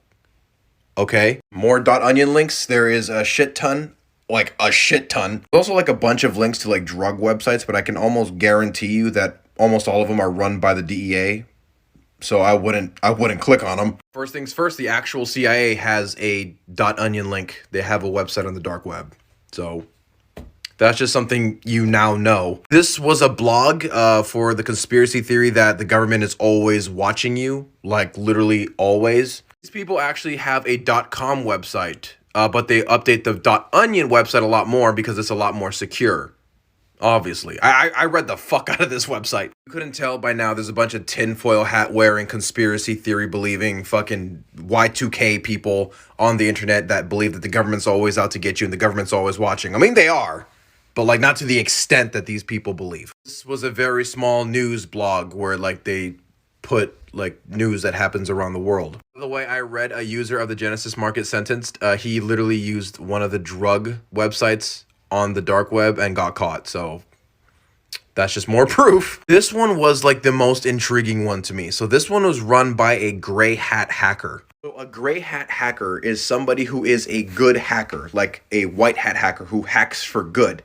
Okay, more .onion links. There is a shit ton, like a shit ton. There's also like a bunch of links to like drug websites, but I can almost guarantee you that almost all of them are run by the DEA. So I wouldn't click on them. First things first, the actual CIA has a .onion link. They have a website on the dark web. So that's just something you now know. This was a blog for the conspiracy theory that the government is always watching you, like literally always. These people actually have a .com website, but they update the .onion website a lot more because it's a lot more secure. Obviously. I read the fuck out of this website. You couldn't tell by now there's a bunch of tinfoil hat wearing, conspiracy theory believing fucking Y2K people on the internet that believe that the government's always out to get you and the government's always watching. I mean, they are, but like not to the extent that these people believe. This was a very small news blog where like they put like news that happens around the world. By the way, I read a user of the Genesis Market sentenced. He literally used one of the drug websites on the dark web and got caught. So that's just more proof. This one was like the most intriguing one to me. So this one was run by a gray hat hacker. So a gray hat hacker is somebody who is a good hacker, like a white hat hacker who hacks for good.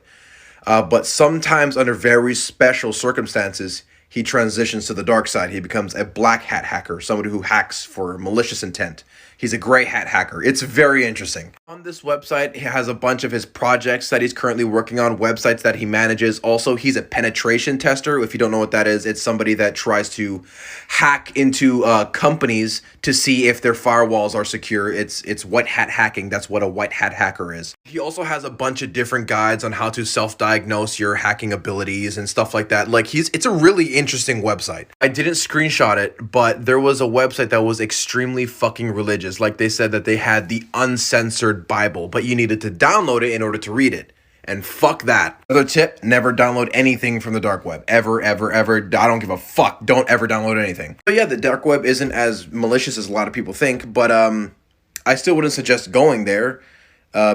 But sometimes under very special circumstances, he transitions to the dark side. He becomes a black hat hacker, somebody who hacks for malicious intent. He's a gray hat hacker. It's very interesting. On this website, he has a bunch of his projects that he's currently working on, websites that he manages. Also, he's a penetration tester. If you don't know what that is, it's somebody that tries to hack into companies to see if their firewalls are secure. It's white hat hacking. That's what a white hat hacker is. He also has a bunch of different guides on how to self-diagnose your hacking abilities and stuff like that. Like it's a really interesting website. I didn't screenshot it, but there was a website that was extremely fucking religious. Like they said that they had the uncensored Bible, but you needed to download it in order to read it. And fuck that. Another tip, never download anything from the dark web. Ever, ever, ever. I don't give a fuck. Don't ever download anything. But yeah, the dark web isn't as malicious as a lot of people think, but I still wouldn't suggest going there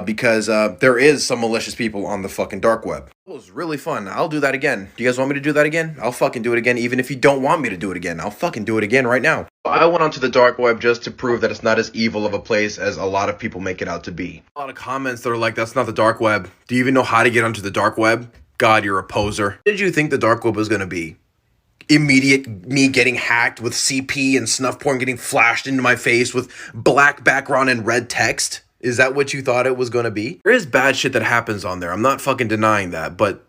because there is some malicious people on the fucking dark web. It was really fun. I'll do that again. Do you guys want me to do that again? I'll fucking do it again, even if you don't want me to do it again. I'll fucking do it again right now. I went onto the dark web just to prove that it's not as evil of a place as a lot of people make it out to be. A lot of comments that are like, that's not the dark web. Do you even know how to get onto the dark web? God, you're a poser. What did you think the dark web was going to be? Immediate me getting hacked with CP and snuff porn getting flashed into my face with black background and red text? Is that what you thought it was going to be? There is bad shit that happens on there. I'm not fucking denying that, but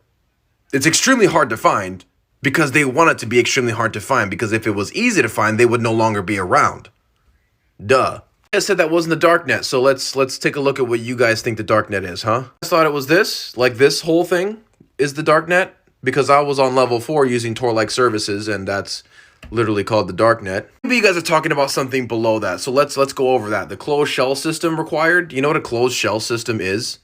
it's extremely hard to find because they want it to be extremely hard to find, because if it was easy to find, they would no longer be around. Duh. I said that wasn't the darknet, so let's take a look at what you guys think the darknet is, huh? I thought it was this, like this whole thing is the darknet, because I was on level 4 using Tor-like services, and that's literally called the darknet. Maybe you guys are talking about something below that, so let's go over that. The closed shell system required. You know what a closed shell system is?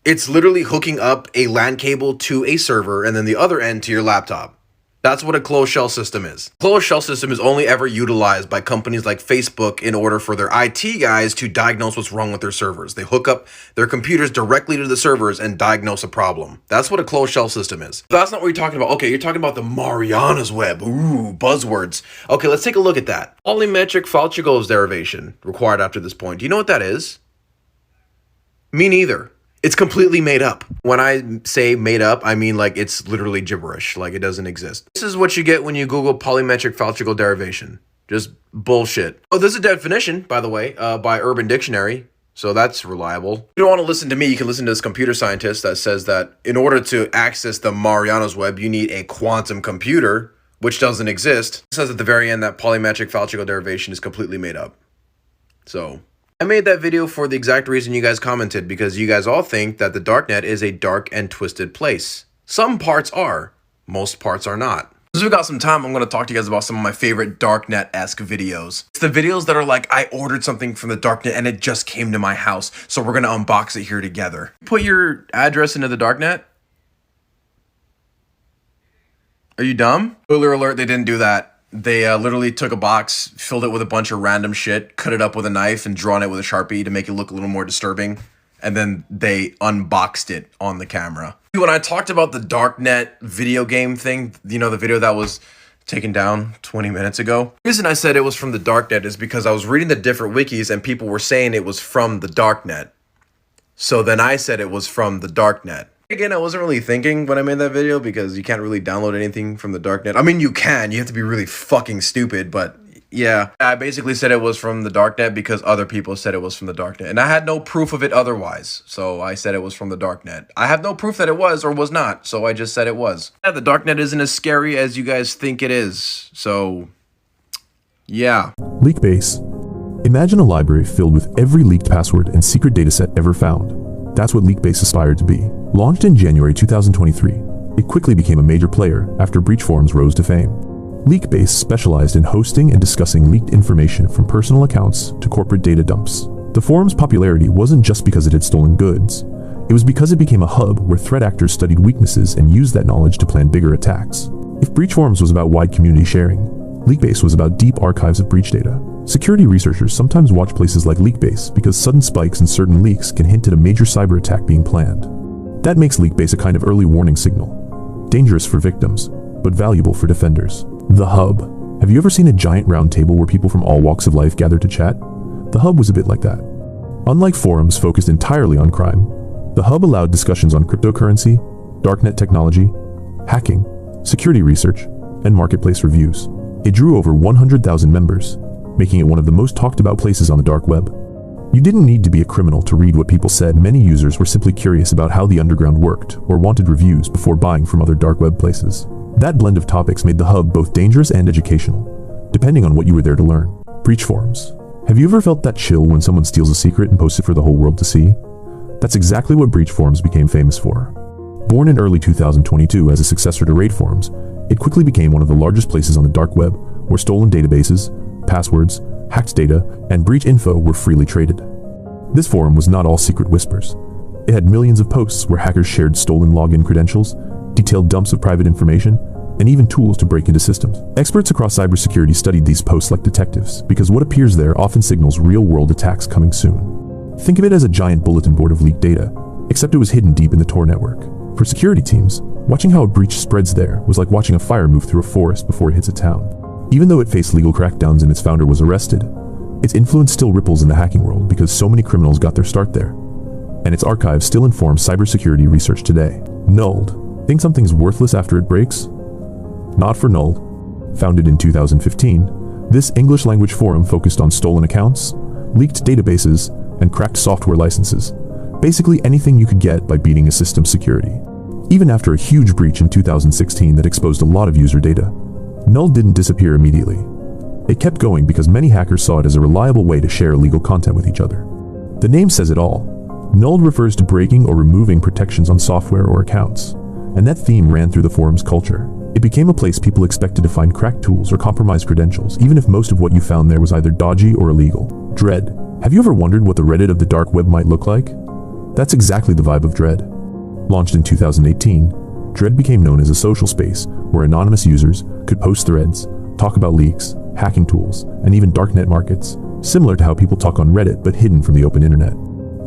It's literally hooking up a LAN cable to a server and then the other end to your laptop. That's what a closed shell system is. Closed shell system is only ever utilized by companies like Facebook in order for their IT guys to diagnose what's wrong with their servers. They hook up their computers directly to the servers and diagnose a problem. That's what a closed shell system is. But that's not what you're talking about. Okay, you're talking about the Mariana's Web. Ooh, buzzwords. Okay, let's take a look at that. Polymetric Falchigos derivation required after this point. Do you know what that is? Me neither. It's completely made up. When I say made up, I mean like it's literally gibberish, like it doesn't exist. This is what you get when you Google polymetric Falchigal derivation. Just bullshit. Oh, there's a definition, by the way, by Urban Dictionary, so that's reliable. If you don't want to listen to me, you can listen to this computer scientist that says that in order to access the Mariana's Web, you need a quantum computer, which doesn't exist. It says at the very end that polymetric Falchigal derivation is completely made up. So I made that video for the exact reason you guys commented, because you guys all think that the darknet is a dark and twisted place. Some parts are, most parts are not. Since we got some time, I'm going to talk to you guys about some of my favorite darknet-esque videos. It's the videos that are like, I ordered something from the darknet and it just came to my house, so we're going to unbox it here together. Put your address into the darknet. Are you dumb? Spoiler alert, they didn't do that. They literally took a box, filled it with a bunch of random shit, cut it up with a knife, and drawn it with a Sharpie to make it look a little more disturbing. And then they unboxed it on the camera. When I talked about the darknet video game thing, you know, the video that was taken down 20 minutes ago. The reason I said it was from the darknet is because I was reading the different wikis and people were saying it was from the darknet. So then I said it was from the darknet. Again, I wasn't really thinking when I made that video because you can't really download anything from the darknet. I mean, you can. You have to be really fucking stupid, but yeah. I basically said it was from the darknet because other people said it was from the darknet. And I had no proof of it otherwise. So I said it was from the darknet. I have no proof that it was or was not. So I just said it was. Yeah, the darknet isn't as scary as you guys think it is. So, yeah. Leakbase. Imagine a library filled with every leaked password and secret dataset ever found. That's what Leakbase aspired to be. Launched in January 2023, it quickly became a major player after breach forums rose to fame. Leakbase specialized in hosting and discussing leaked information from personal accounts to corporate data dumps. The forum's popularity wasn't just because it had stolen goods. It was because it became a hub where threat actors studied weaknesses and used that knowledge to plan bigger attacks. If breach forums was about wide community sharing, Leakbase was about deep archives of breach data. Security researchers sometimes watch places like Leakbase because sudden spikes in certain leaks can hint at a major cyber attack being planned. That makes Leakbase a kind of early warning signal. Dangerous for victims, but valuable for defenders. The Hub. Have you ever seen a giant round table where people from all walks of life gather to chat? The Hub was a bit like that. Unlike forums focused entirely on crime, the Hub allowed discussions on cryptocurrency, darknet technology, hacking, security research, and marketplace reviews. It drew over 100,000 members, making it one of the most talked about places on the dark web. You didn't need to be a criminal to read what people said. Many users were simply curious about how the underground worked or wanted reviews before buying from other dark web places. That blend of topics made the Hub both dangerous and educational, depending on what you were there to learn. Breach forums. Have you ever felt that chill when someone steals a secret and posts it for the whole world to see? That's exactly what breach forums became famous for. Born in early 2022 as a successor to raid forums, it quickly became one of the largest places on the dark web where stolen databases, passwords, hacked data, and breach info were freely traded. This forum was not all secret whispers. It had millions of posts where hackers shared stolen login credentials, detailed dumps of private information, and even tools to break into systems. Experts across cybersecurity studied these posts like detectives because what appears there often signals real-world attacks coming soon. Think of it as a giant bulletin board of leaked data, except it was hidden deep in the Tor network. For security teams, watching how a breach spreads there was like watching a fire move through a forest before it hits a town. Even though it faced legal crackdowns and its founder was arrested, its influence still ripples in the hacking world because so many criminals got their start there. And its archives still inform cybersecurity research today. Nulled. Think something's worthless after it breaks? Not for Nulled. Founded in 2015, this English-language forum focused on stolen accounts, leaked databases, and cracked software licenses. Basically anything you could get by beating a system's security. Even after a huge breach in 2016 that exposed a lot of user data, Nulled didn't disappear immediately. It kept going because many hackers saw it as a reliable way to share illegal content with each other. The name says it all. Nulled refers to breaking or removing protections on software or accounts, and that theme ran through the forum's culture. It became a place people expected to find cracked tools or compromised credentials, even if most of what you found there was either dodgy or illegal. Dread. Have you ever wondered what the Reddit of the dark web might look like? That's exactly the vibe of Dread. Launched in 2018, Dread became known as a social space where anonymous users could post threads, talk about leaks, hacking tools, and even darknet markets, similar to how people talk on Reddit but hidden from the open internet.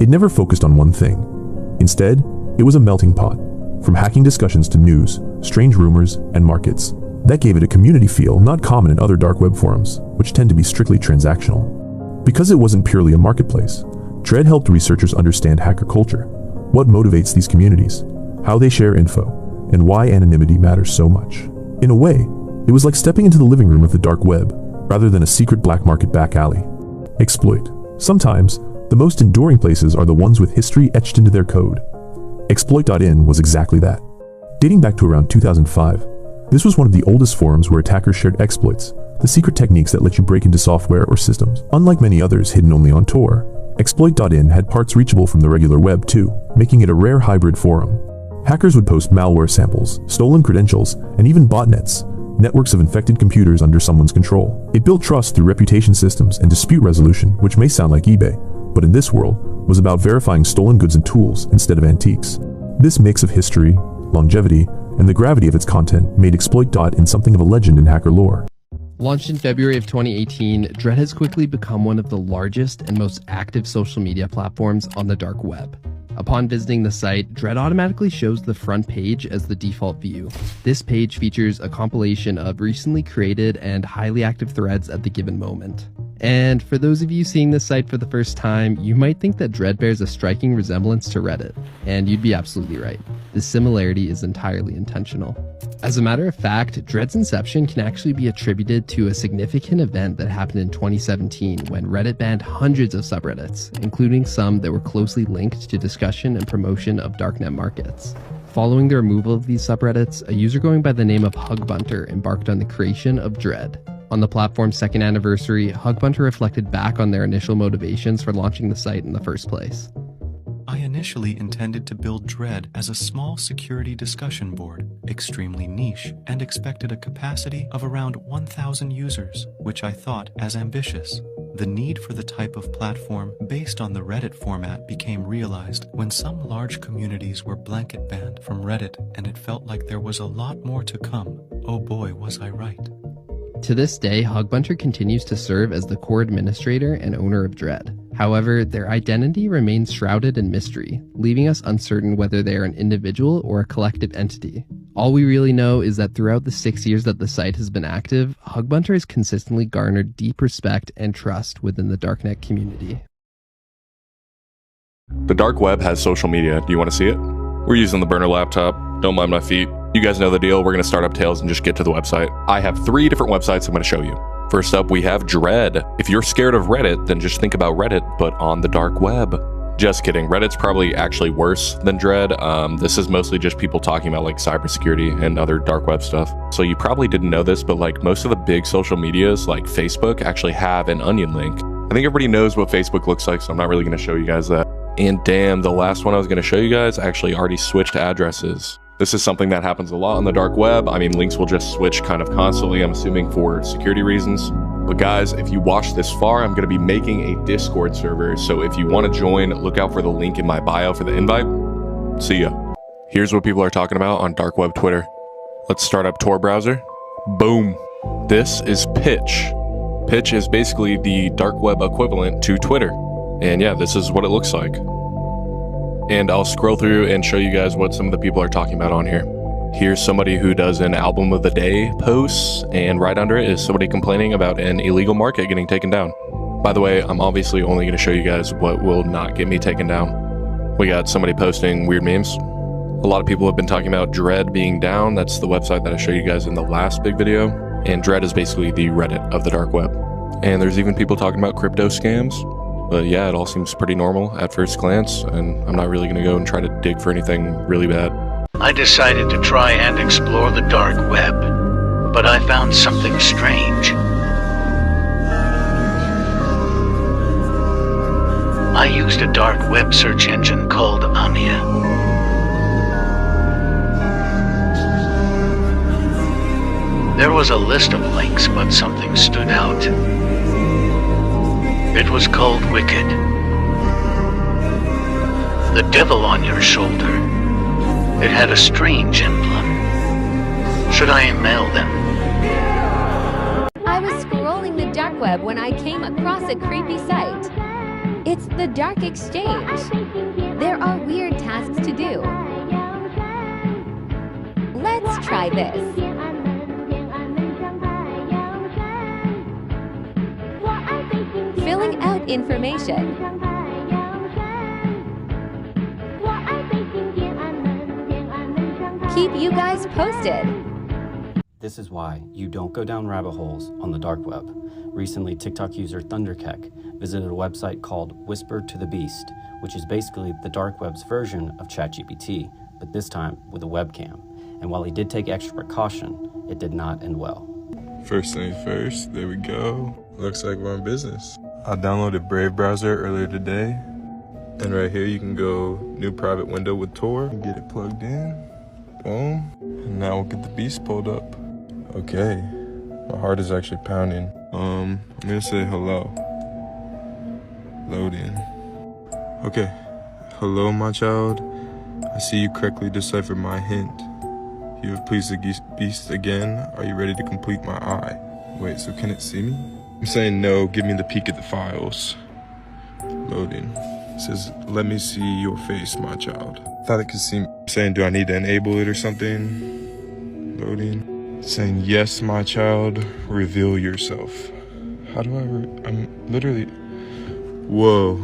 It never focused on one thing. Instead, it was a melting pot, from hacking discussions to news, strange rumors, and markets. That gave it a community feel not common in other dark web forums, which tend to be strictly transactional. Because it wasn't purely a marketplace, Dread helped researchers understand hacker culture, what motivates these communities, how they share info, and why anonymity matters so much. In a way, it was like stepping into the living room of the dark web, rather than a secret black market back alley. Exploit. Sometimes, the most enduring places are the ones with history etched into their code. Exploit.in was exactly that. Dating back to around 2005, this was one of the oldest forums where attackers shared exploits, the secret techniques that let you break into software or systems. Unlike many others hidden only on Tor, Exploit.in had parts reachable from the regular web too, making it a rare hybrid forum. Hackers would post malware samples, stolen credentials, and even botnets, networks of infected computers under someone's control. It built trust through reputation systems and dispute resolution, which may sound like eBay, but in this world, was about verifying stolen goods and tools instead of antiques. This mix of history, longevity, and the gravity of its content made Exploit.in something of a legend in hacker lore. Launched in February of 2018, Dread has quickly become one of the largest and most active social media platforms on the dark web. Upon visiting the site, Dread automatically shows the front page as the default view. This page features a compilation of recently created and highly active threads at the given moment. And for those of you seeing this site for the first time, you might think that Dread bears a striking resemblance to Reddit, and you'd be absolutely right. This similarity is entirely intentional. As a matter of fact, Dread's inception can actually be attributed to a significant event that happened in 2017 when Reddit banned hundreds of subreddits, including some that were closely linked to discussion and promotion of darknet markets. Following the removal of these subreddits, a user going by the name of Hugbunter embarked on the creation of Dread. On the platform's second anniversary, Hugbunter reflected back on their initial motivations for launching the site in the first place. I initially intended to build Dread as a small security discussion board, extremely niche, and expected a capacity of around 1,000 users, which I thought as ambitious. The need for the type of platform based on the Reddit format became realized when some large communities were blanket banned from Reddit, and it felt like there was a lot more to come. Oh boy, was I right. To this day, Hugbunter continues to serve as the core administrator and owner of Dread. However, their identity remains shrouded in mystery, leaving us uncertain whether they are an individual or a collective entity. All we really know is that throughout the 6 years that the site has been active, Hugbunter has consistently garnered deep respect and trust within the darknet community. The dark web has social media. Do you want to see it? We're using the burner laptop. Don't mind my feet. You guys know the deal. We're going to start up Tails and just get to the website. I have 3 different websites I'm going to show you. First up, we have Dread. If you're scared of Reddit, then just think about Reddit, but on the dark web. Just kidding. Reddit's probably actually worse than Dread. This is mostly just people talking about like cybersecurity and other dark web stuff. So you probably didn't know this, but like most of the big social medias like Facebook actually have an onion link. I think everybody knows what Facebook looks like, so I'm not really going to show you guys that. And damn, the last one I was going to show you guys actually already switched addresses. This is something that happens a lot on the dark web. I mean, links will just switch kind of constantly, I'm assuming for security reasons. But guys, if you watched this far, I'm going to be making a Discord server. So if you want to join, look out for the link in my bio for the invite. See ya. Here's what people are talking about on dark web Twitter. Let's start up Tor browser. Boom. This is Pitch. Pitch is basically the dark web equivalent to Twitter. And yeah, this is what it looks like. And I'll scroll through and show you guys what some of the people are talking about on here. Here's somebody who does an album of the day post, and right under it is somebody complaining about an illegal market getting taken down. By the way, I'm obviously only going to show you guys what will not get me taken down. We got somebody posting weird memes. A lot of people have been talking about Dread being down. That's the website that I showed you guys in the last big video. And Dread is basically the Reddit of the dark web. And there's even people talking about crypto scams. But yeah, it all seems pretty normal at first glance, and I'm not really going to go and try to dig for anything really bad. I decided to try and explore the dark web, but I found something strange. I used a dark web search engine called Anya. There was a list of links, but something stood out. It was called Wicked. The devil on your shoulder. It had a strange emblem. Should I mail them? I was scrolling the dark web when I came across a creepy site. It's the Dark Exchange. There are weird tasks to do. Let's try this. Filling out information. Keep you guys posted. This is why you don't go down rabbit holes on the dark web. Recently, TikTok user Thunderkeck visited a website called Whisper to the Beast, which is basically the dark web's version of ChatGPT, but this time with a webcam. And while he did take extra precaution, it did not end well. First things first, there we go. Looks like we're on business. I downloaded Brave browser earlier today. And right here you can go new private window with Tor and get it plugged in. Boom. And now we'll get the beast pulled up. Okay. My heart is actually pounding. I'm gonna say hello. Loading. Okay. Hello, my child. I see you correctly deciphered my hint. You have pleased the beast again. Are you ready to complete my eye? Wait, so can it see me? I'm saying no, give me the peek at the files. Loading. It says, let me see your face, my child. Thought it could see me. I'm saying, do I need to enable it or something? Loading. Saying, yes, my child, reveal yourself. How do I'm literally, whoa.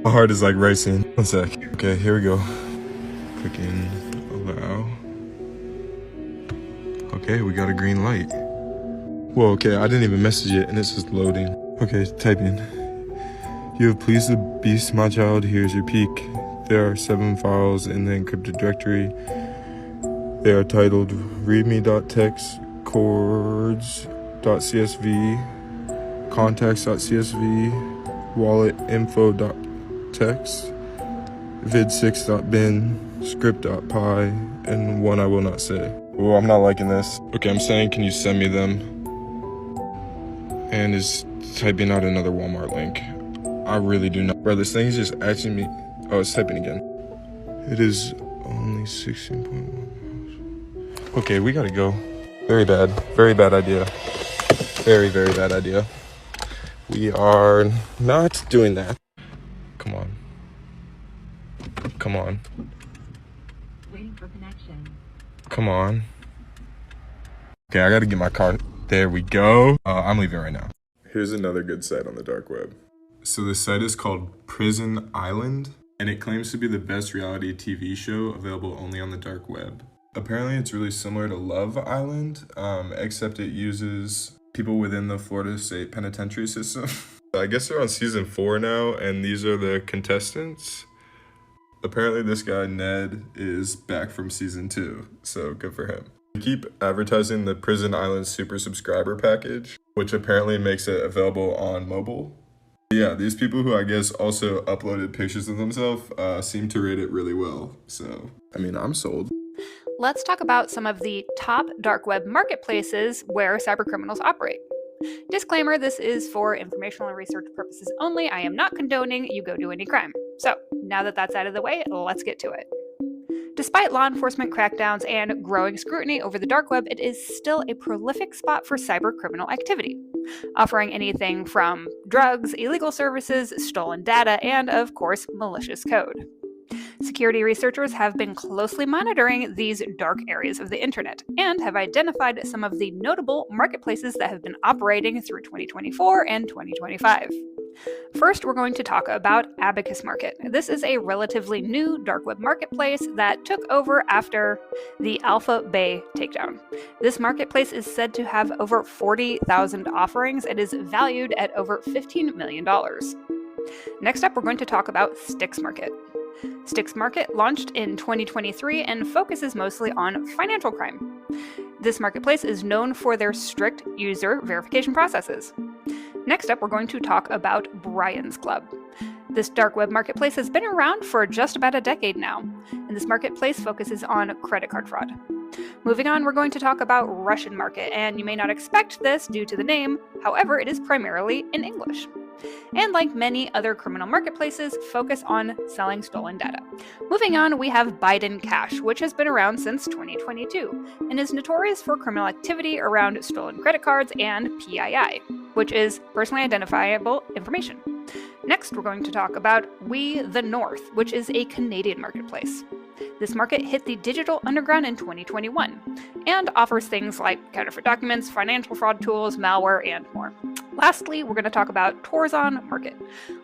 My heart is like racing. One sec. Okay, here we go. Clicking allow. Okay, we got a green light. Whoa, okay, I didn't even message it and it's just loading. Okay, typing. You have pleased the beast, my child. Here's your peek. There are 7 files in the encrypted directory. They are titled readme.txt, chords.csv, contacts.csv, walletinfo.txt, vid6.bin, script.py, and one I will not say. Oh, I'm not liking this. Okay, I'm saying, can you send me them? And is typing out another Walmart link. I really do not. Bro, this thing is just asking me. Oh, it's typing again. It is only 16.1. Okay, we gotta go. Very bad. Very bad idea. Very, very bad idea. We are not doing that. Come on. Come on. Waiting for connection. Come on. Okay, I gotta get my car. There we go. I'm leaving right now. Here's another good site on the dark web. So the site is called Prison Island, and it claims to be the best reality TV show available only on the dark web. Apparently it's really similar to Love Island, except it uses people within the Florida State Penitentiary system. I guess they're on season 4 now, and these are the contestants. Apparently this guy, Ned, is back from season 2, so good for him. They keep advertising the Prison Island Super Subscriber package, which apparently makes it available on mobile. Yeah, these people who I guess also uploaded pictures of themselves seem to rate it really well. So, I mean, I'm sold. Let's talk about some of the top dark web marketplaces where cybercriminals operate. Disclaimer, this is for informational and research purposes only. I am not condoning you go do any crime. So, now that that's out of the way, let's get to it. Despite law enforcement crackdowns and growing scrutiny over the dark web, it is still a prolific spot for cybercriminal activity, offering anything from drugs, illegal services, stolen data, and, of course, malicious code. Security researchers have been closely monitoring these dark areas of the internet and have identified some of the notable marketplaces that have been operating through 2024 and 2025. First, we're going to talk about Abacus Market. This is a relatively new dark web marketplace that took over after the Alpha Bay takedown. This marketplace is said to have over 40,000 offerings and is valued at over $15 million. Next up, we're going to talk about Styx Market. Styx Market launched in 2023 and focuses mostly on financial crime. This marketplace is known for their strict user verification processes. Next up, we're going to talk about Brian's Club. This dark web marketplace has been around for just about a decade now, and this marketplace focuses on credit card fraud. Moving on, we're going to talk about Russian Market, and you may not expect this due to the name, however, it is primarily in English. And like many other criminal marketplaces, focus on selling stolen data. Moving on, we have Biden Cash, which has been around since 2022 and is notorious for criminal activity around stolen credit cards and PII, which is personally identifiable information. Next, we're going to talk about We the North, which is a Canadian marketplace. This market hit the digital underground in 2021 and offers things like counterfeit documents, financial fraud tools, malware, and more. Lastly, we're going to talk about Torzon Market,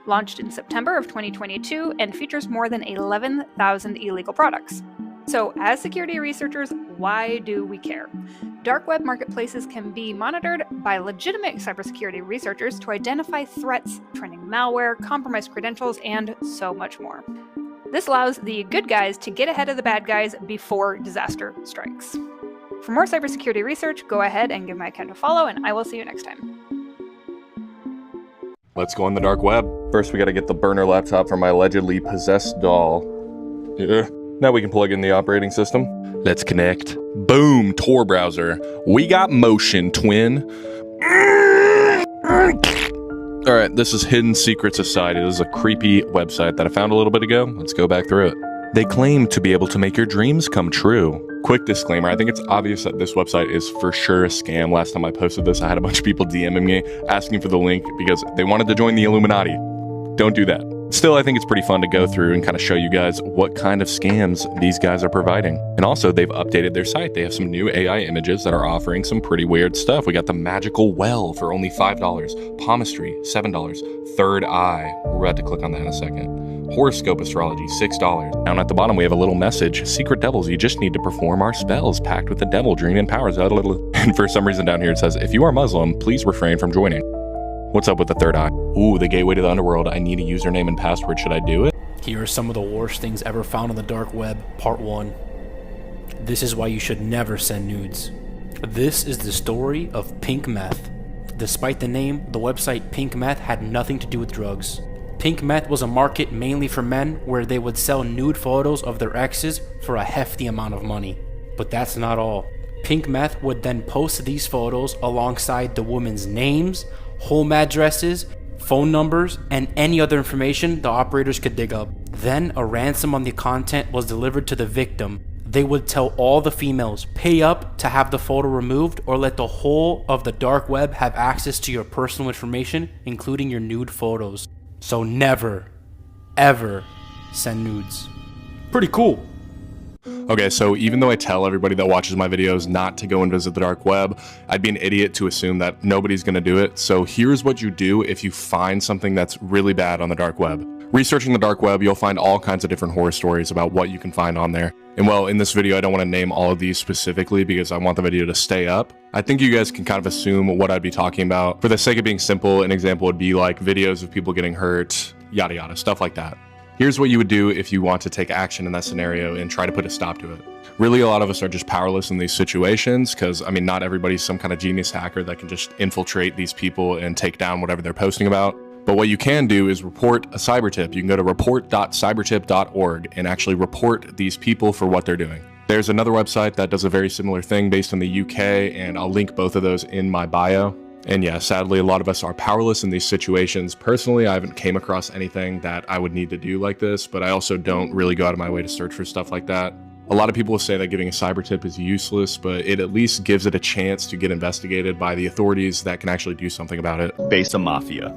launched in September of 2022 and features more than 11,000 illegal products. So, as security researchers, why do we care? Dark web marketplaces can be monitored by legitimate cybersecurity researchers to identify threats, trending malware, compromised credentials, and so much more. This allows the good guys to get ahead of the bad guys before disaster strikes. For more cybersecurity research, go ahead and give my account a follow, and I will see you next time. Let's go on the dark web. First, we gotta get the burner laptop from my allegedly possessed doll. Yeah. Now we can plug in the operating system. Let's connect. Boom, Tor browser. We got motion, twin. All right, this is Hidden Secret Society. This is a creepy website that I found a little bit ago. Let's go back through it. They claim to be able to make your dreams come true. Quick disclaimer, I think it's obvious that this website is for sure a scam. Last time I posted this, I had a bunch of people DMing me asking for the link because they wanted to join the Illuminati. Don't do that. Still, I think it's pretty fun to go through and kind of show you guys what kind of scams these guys are providing. And also, they've updated their site. They have some new AI images that are offering some pretty weird stuff. We got the magical well for only $5, palmistry, $7, third eye. We're about to click on that in a second. Horoscope astrology, $6. Down at the bottom, we have a little message. Secret devils, you just need to perform our spells packed with the devil, dream and powers. And for some reason down here, it says, if you are Muslim, please refrain from joining. What's up with the third eye? Ooh, the gateway to the underworld. I need a username and password. Should I do it? Here are some of the worst things ever found on the dark web, part 1. This is why you should never send nudes. This is the story of Pink Meth. Despite the name, the website Pink Meth had nothing to do with drugs. Pink Meth was a market mainly for men where they would sell nude photos of their exes for a hefty amount of money. But that's not all. Pink Meth would then post these photos alongside the women's names, home addresses, phone numbers, and any other information the operators could dig up. Then a ransom on the content was delivered to the victim. They would tell all the females, pay up to have the photo removed or let the whole of the dark web have access to your personal information, including your nude photos. So never, ever send nudes. Pretty cool. Okay, so even though I tell everybody that watches my videos not to go and visit the dark web, I'd be an idiot to assume that nobody's gonna do it. So here's what you do if you find something that's really bad on the dark web. Researching the dark web, you'll find all kinds of different horror stories about what you can find on there. And well, in this video, I don't want to name all of these specifically because I want the video to stay up. I think you guys can kind of assume what I'd be talking about. For the sake of being simple, an example would be like videos of people getting hurt, yada yada, stuff like that. Here's what you would do if you want to take action in that scenario and try to put a stop to it. Really, a lot of us are just powerless in these situations because, I mean, not everybody's some kind of genius hacker that can just infiltrate these people and take down whatever they're posting about. But what you can do is report a cyber tip. You can go to report.cybertip.org and actually report these people for what they're doing. There's another website that does a very similar thing based in the UK, and I'll link both of those in my bio. And yeah, sadly, a lot of us are powerless in these situations. Personally, I haven't came across anything that I would need to do like this, but I also don't really go out of my way to search for stuff like that. A lot of people will say that giving a cyber tip is useless, but it at least gives it a chance to get investigated by the authorities that can actually do something about it. Besa Mafia.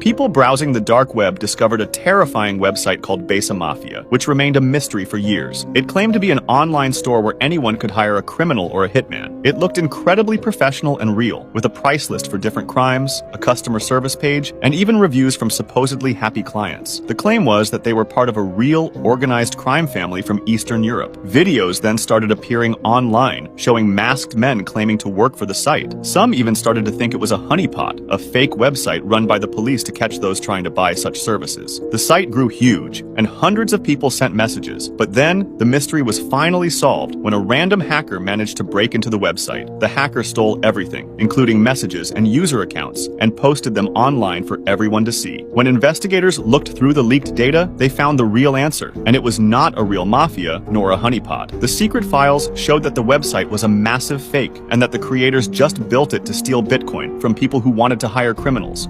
People browsing the dark web discovered a terrifying website called Besa Mafia, which remained a mystery for years. It claimed to be an online store where anyone could hire a criminal or a hitman. It looked incredibly professional and real, with a price list for different crimes, a customer service page, and even reviews from supposedly happy clients. The claim was that they were part of a real, organized crime family from Eastern Europe. Videos then started appearing online, showing masked men claiming to work for the site. Some even started to think it was a honeypot, a fake website run by the police to catch those trying to buy such services. The site grew huge, and hundreds of people sent messages. But then, the mystery was finally solved when a random hacker managed to break into the website. The hacker stole everything, including messages and user accounts, and posted them online for everyone to see. When investigators looked through the leaked data, they found the real answer, and it was not a real mafia, nor a honeypot. The secret files showed that the website was a massive fake, and that the creators just built it to steal Bitcoin from people who wanted to hire criminals.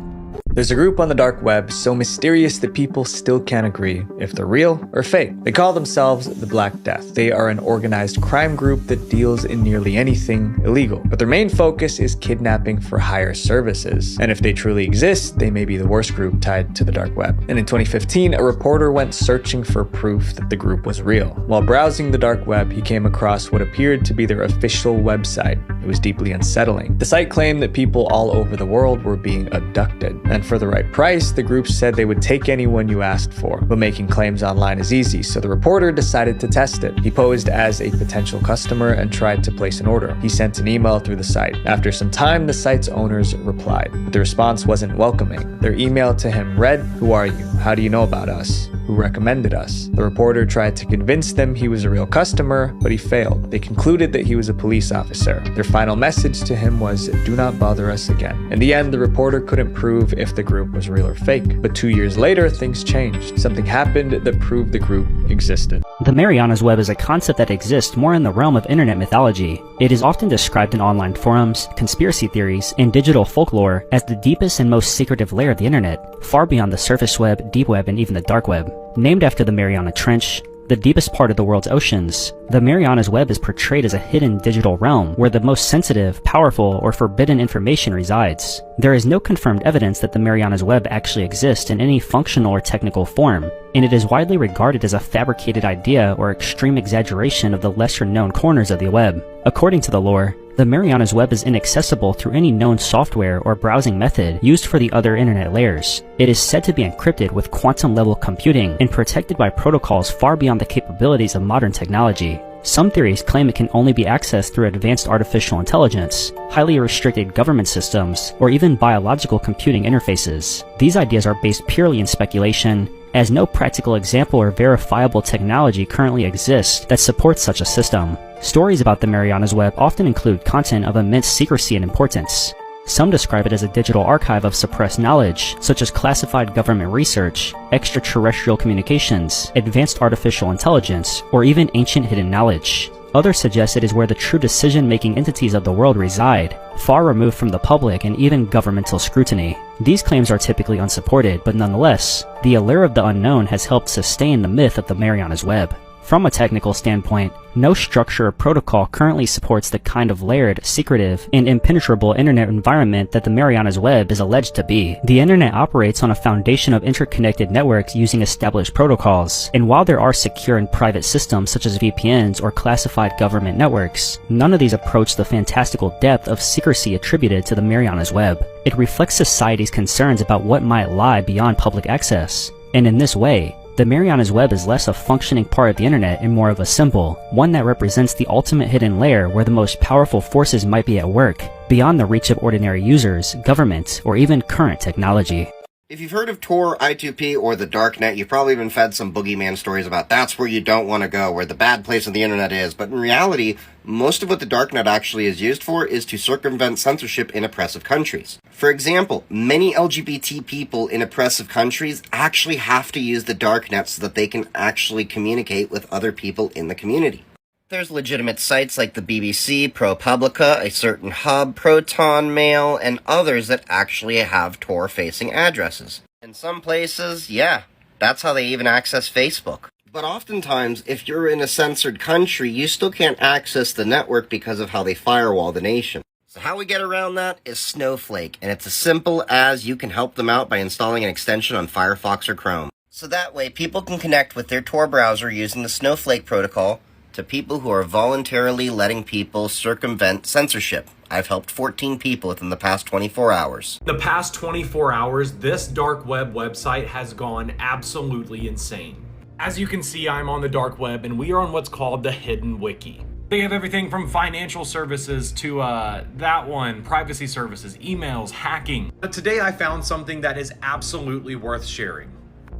There's a group on the dark web so mysterious that people still can't agree if they're real or fake. They call themselves the Black Death. They are an organized crime group that deals in nearly anything illegal, but their main focus is kidnapping for hire services. And if they truly exist, they may be the worst group tied to the dark web. And in 2015, a reporter went searching for proof that the group was real. While browsing the dark web, he came across what appeared to be their official website. It was deeply unsettling. The site claimed that people all over the world were being abducted, and for the right price, the group said they would take anyone you asked for, but making claims online is easy, so the reporter decided to test it. He posed as a potential customer and tried to place an order. He sent an email through the site. After some time, the site's owners replied, but the response wasn't welcoming. Their email to him read, "Who are you? How do you know about us? Who recommended us?" The reporter tried to convince them he was a real customer, but he failed. They concluded that he was a police officer. Their final message to him was, "Do not bother us again." In the end, the reporter couldn't prove if if the group was real or fake. But 2 years later, things changed. Something happened that proved the group existed. The Marianas Web is a concept that exists more in the realm of internet mythology. It is often described in online forums, conspiracy theories, and digital folklore as the deepest and most secretive layer of the internet, far beyond the surface web, deep web, and even the dark web. Named after the Mariana Trench, the deepest part of the world's oceans, the Marianas Web is portrayed as a hidden digital realm where the most sensitive, powerful, or forbidden information resides. There is no confirmed evidence that the Marianas Web actually exists in any functional or technical form, and it is widely regarded as a fabricated idea or extreme exaggeration of the lesser-known corners of the web. According to the lore, the Marianas Web is inaccessible through any known software or browsing method used for the other internet layers. It is said to be encrypted with quantum-level computing and protected by protocols far beyond the capabilities of modern technology. Some theories claim it can only be accessed through advanced artificial intelligence, highly restricted government systems, or even biological computing interfaces. These ideas are based purely in speculation, as no practical example or verifiable technology currently exists that supports such a system. Stories about the Marianas Web often include content of immense secrecy and importance. Some describe it as a digital archive of suppressed knowledge, such as classified government research, extraterrestrial communications, advanced artificial intelligence, or even ancient hidden knowledge. Others suggest it is where the true decision-making entities of the world reside, far removed from the public and even governmental scrutiny. These claims are typically unsupported, but nonetheless, the allure of the unknown has helped sustain the myth of the Marianas Web. From a technical standpoint, no structure or protocol currently supports the kind of layered, secretive, and impenetrable internet environment that the Marianas Web is alleged to be. The internet operates on a foundation of interconnected networks using established protocols, and while there are secure and private systems such as VPNs or classified government networks, none of these approach the fantastical depth of secrecy attributed to the Marianas Web. It reflects society's concerns about what might lie beyond public access, and in this way, the Marianas Web is less a functioning part of the internet and more of a symbol, one that represents the ultimate hidden layer where the most powerful forces might be at work, beyond the reach of ordinary users, government, or even current technology. If you've heard of Tor, I2P, or the Darknet, you've probably been fed some boogeyman stories about that's where you don't want to go, where the bad place of the internet is, but in reality, most of what the Darknet actually is used for is to circumvent censorship in oppressive countries. For example, many LGBT people in oppressive countries actually have to use the Darknet so that they can actually communicate with other people in the community. There's legitimate sites like the BBC, ProPublica, a certain hub, Proton Mail, and others that actually have Tor-facing addresses. In some places, yeah, that's how they even access Facebook. But oftentimes, if you're in a censored country, you still can't access the network because of how they firewall the nation. So how we get around that is Snowflake, and it's as simple as you can help them out by installing an extension on Firefox or Chrome. So that way, people can connect with their Tor browser using the Snowflake protocol to people who are voluntarily letting people circumvent censorship. I've helped 14 people within the past 24 hours. The past 24 hours, this dark web website has gone absolutely insane. As you can see, I'm on the dark web and we are on what's called the Hidden Wiki. They have everything from financial services to that one, privacy services, emails, hacking. But today I found something that is absolutely worth sharing.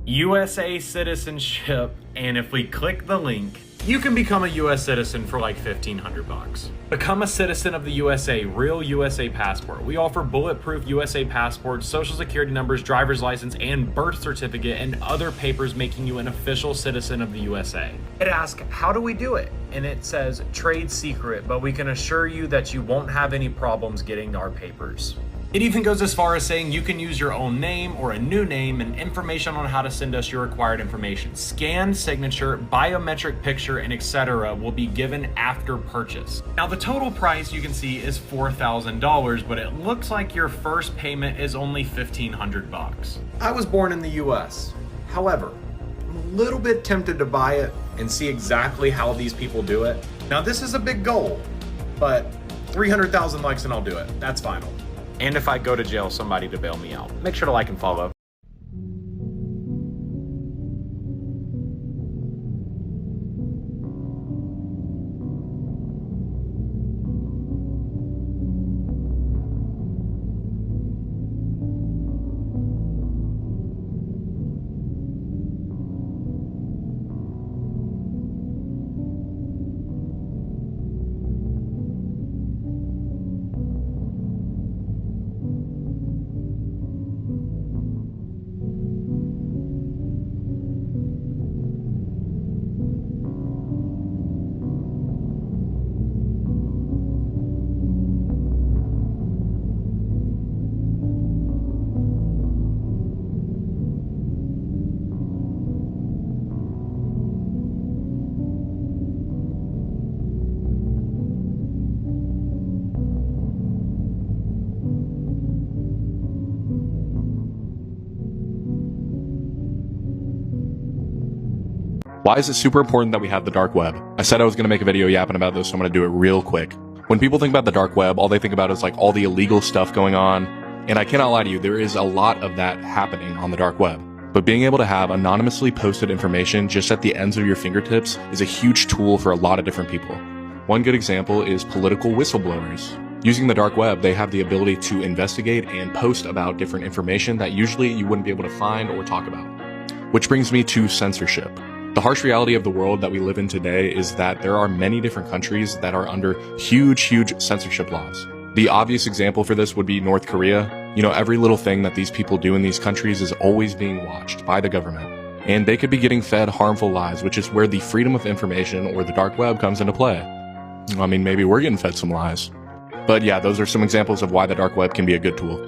USA citizenship, and if we click the link, you can become a US citizen for like $1,500. Become a citizen of the USA, real USA passport. We offer bulletproof USA passports, social security numbers, driver's license, and birth certificate, and other papers making you an official citizen of the USA. It asks, how do we do it? And it says trade secret, but we can assure you that you won't have any problems getting our papers. It even goes as far as saying you can use your own name or a new name, and information on how to send us your required information. Scan, signature, biometric picture, and etc. will be given after purchase. Now the total price you can see is $4,000, but it looks like your first payment is only $1,500. I was born in the US. However, I'm a little bit tempted to buy it and see exactly how these people do it. Now this is a big goal, but 300,000 likes and I'll do it. That's final. And if I go to jail, somebody to bail me out. Make sure to like and follow. Why is it super important that we have the dark web? I said I was going to make a video yapping about this, so I'm going to do it real quick. When people think about the dark web, all they think about is like all the illegal stuff going on. And I cannot lie to you, there is a lot of that happening on the dark web. But being able to have anonymously posted information just at the ends of your fingertips is a huge tool for a lot of different people. One good example is political whistleblowers. Using the dark web, they have the ability to investigate and post about different information that usually you wouldn't be able to find or talk about. Which brings me to censorship. The harsh reality of the world that we live in today is that there are many different countries that are under huge censorship laws. The obvious example for this would be North Korea. You know, every little thing that these people do in these countries is always being watched by the government. And they could be getting fed harmful lies, which is where the freedom of information or the dark web comes into play. I mean, maybe we're getting fed some lies. But yeah, those are some examples of why the dark web can be a good tool.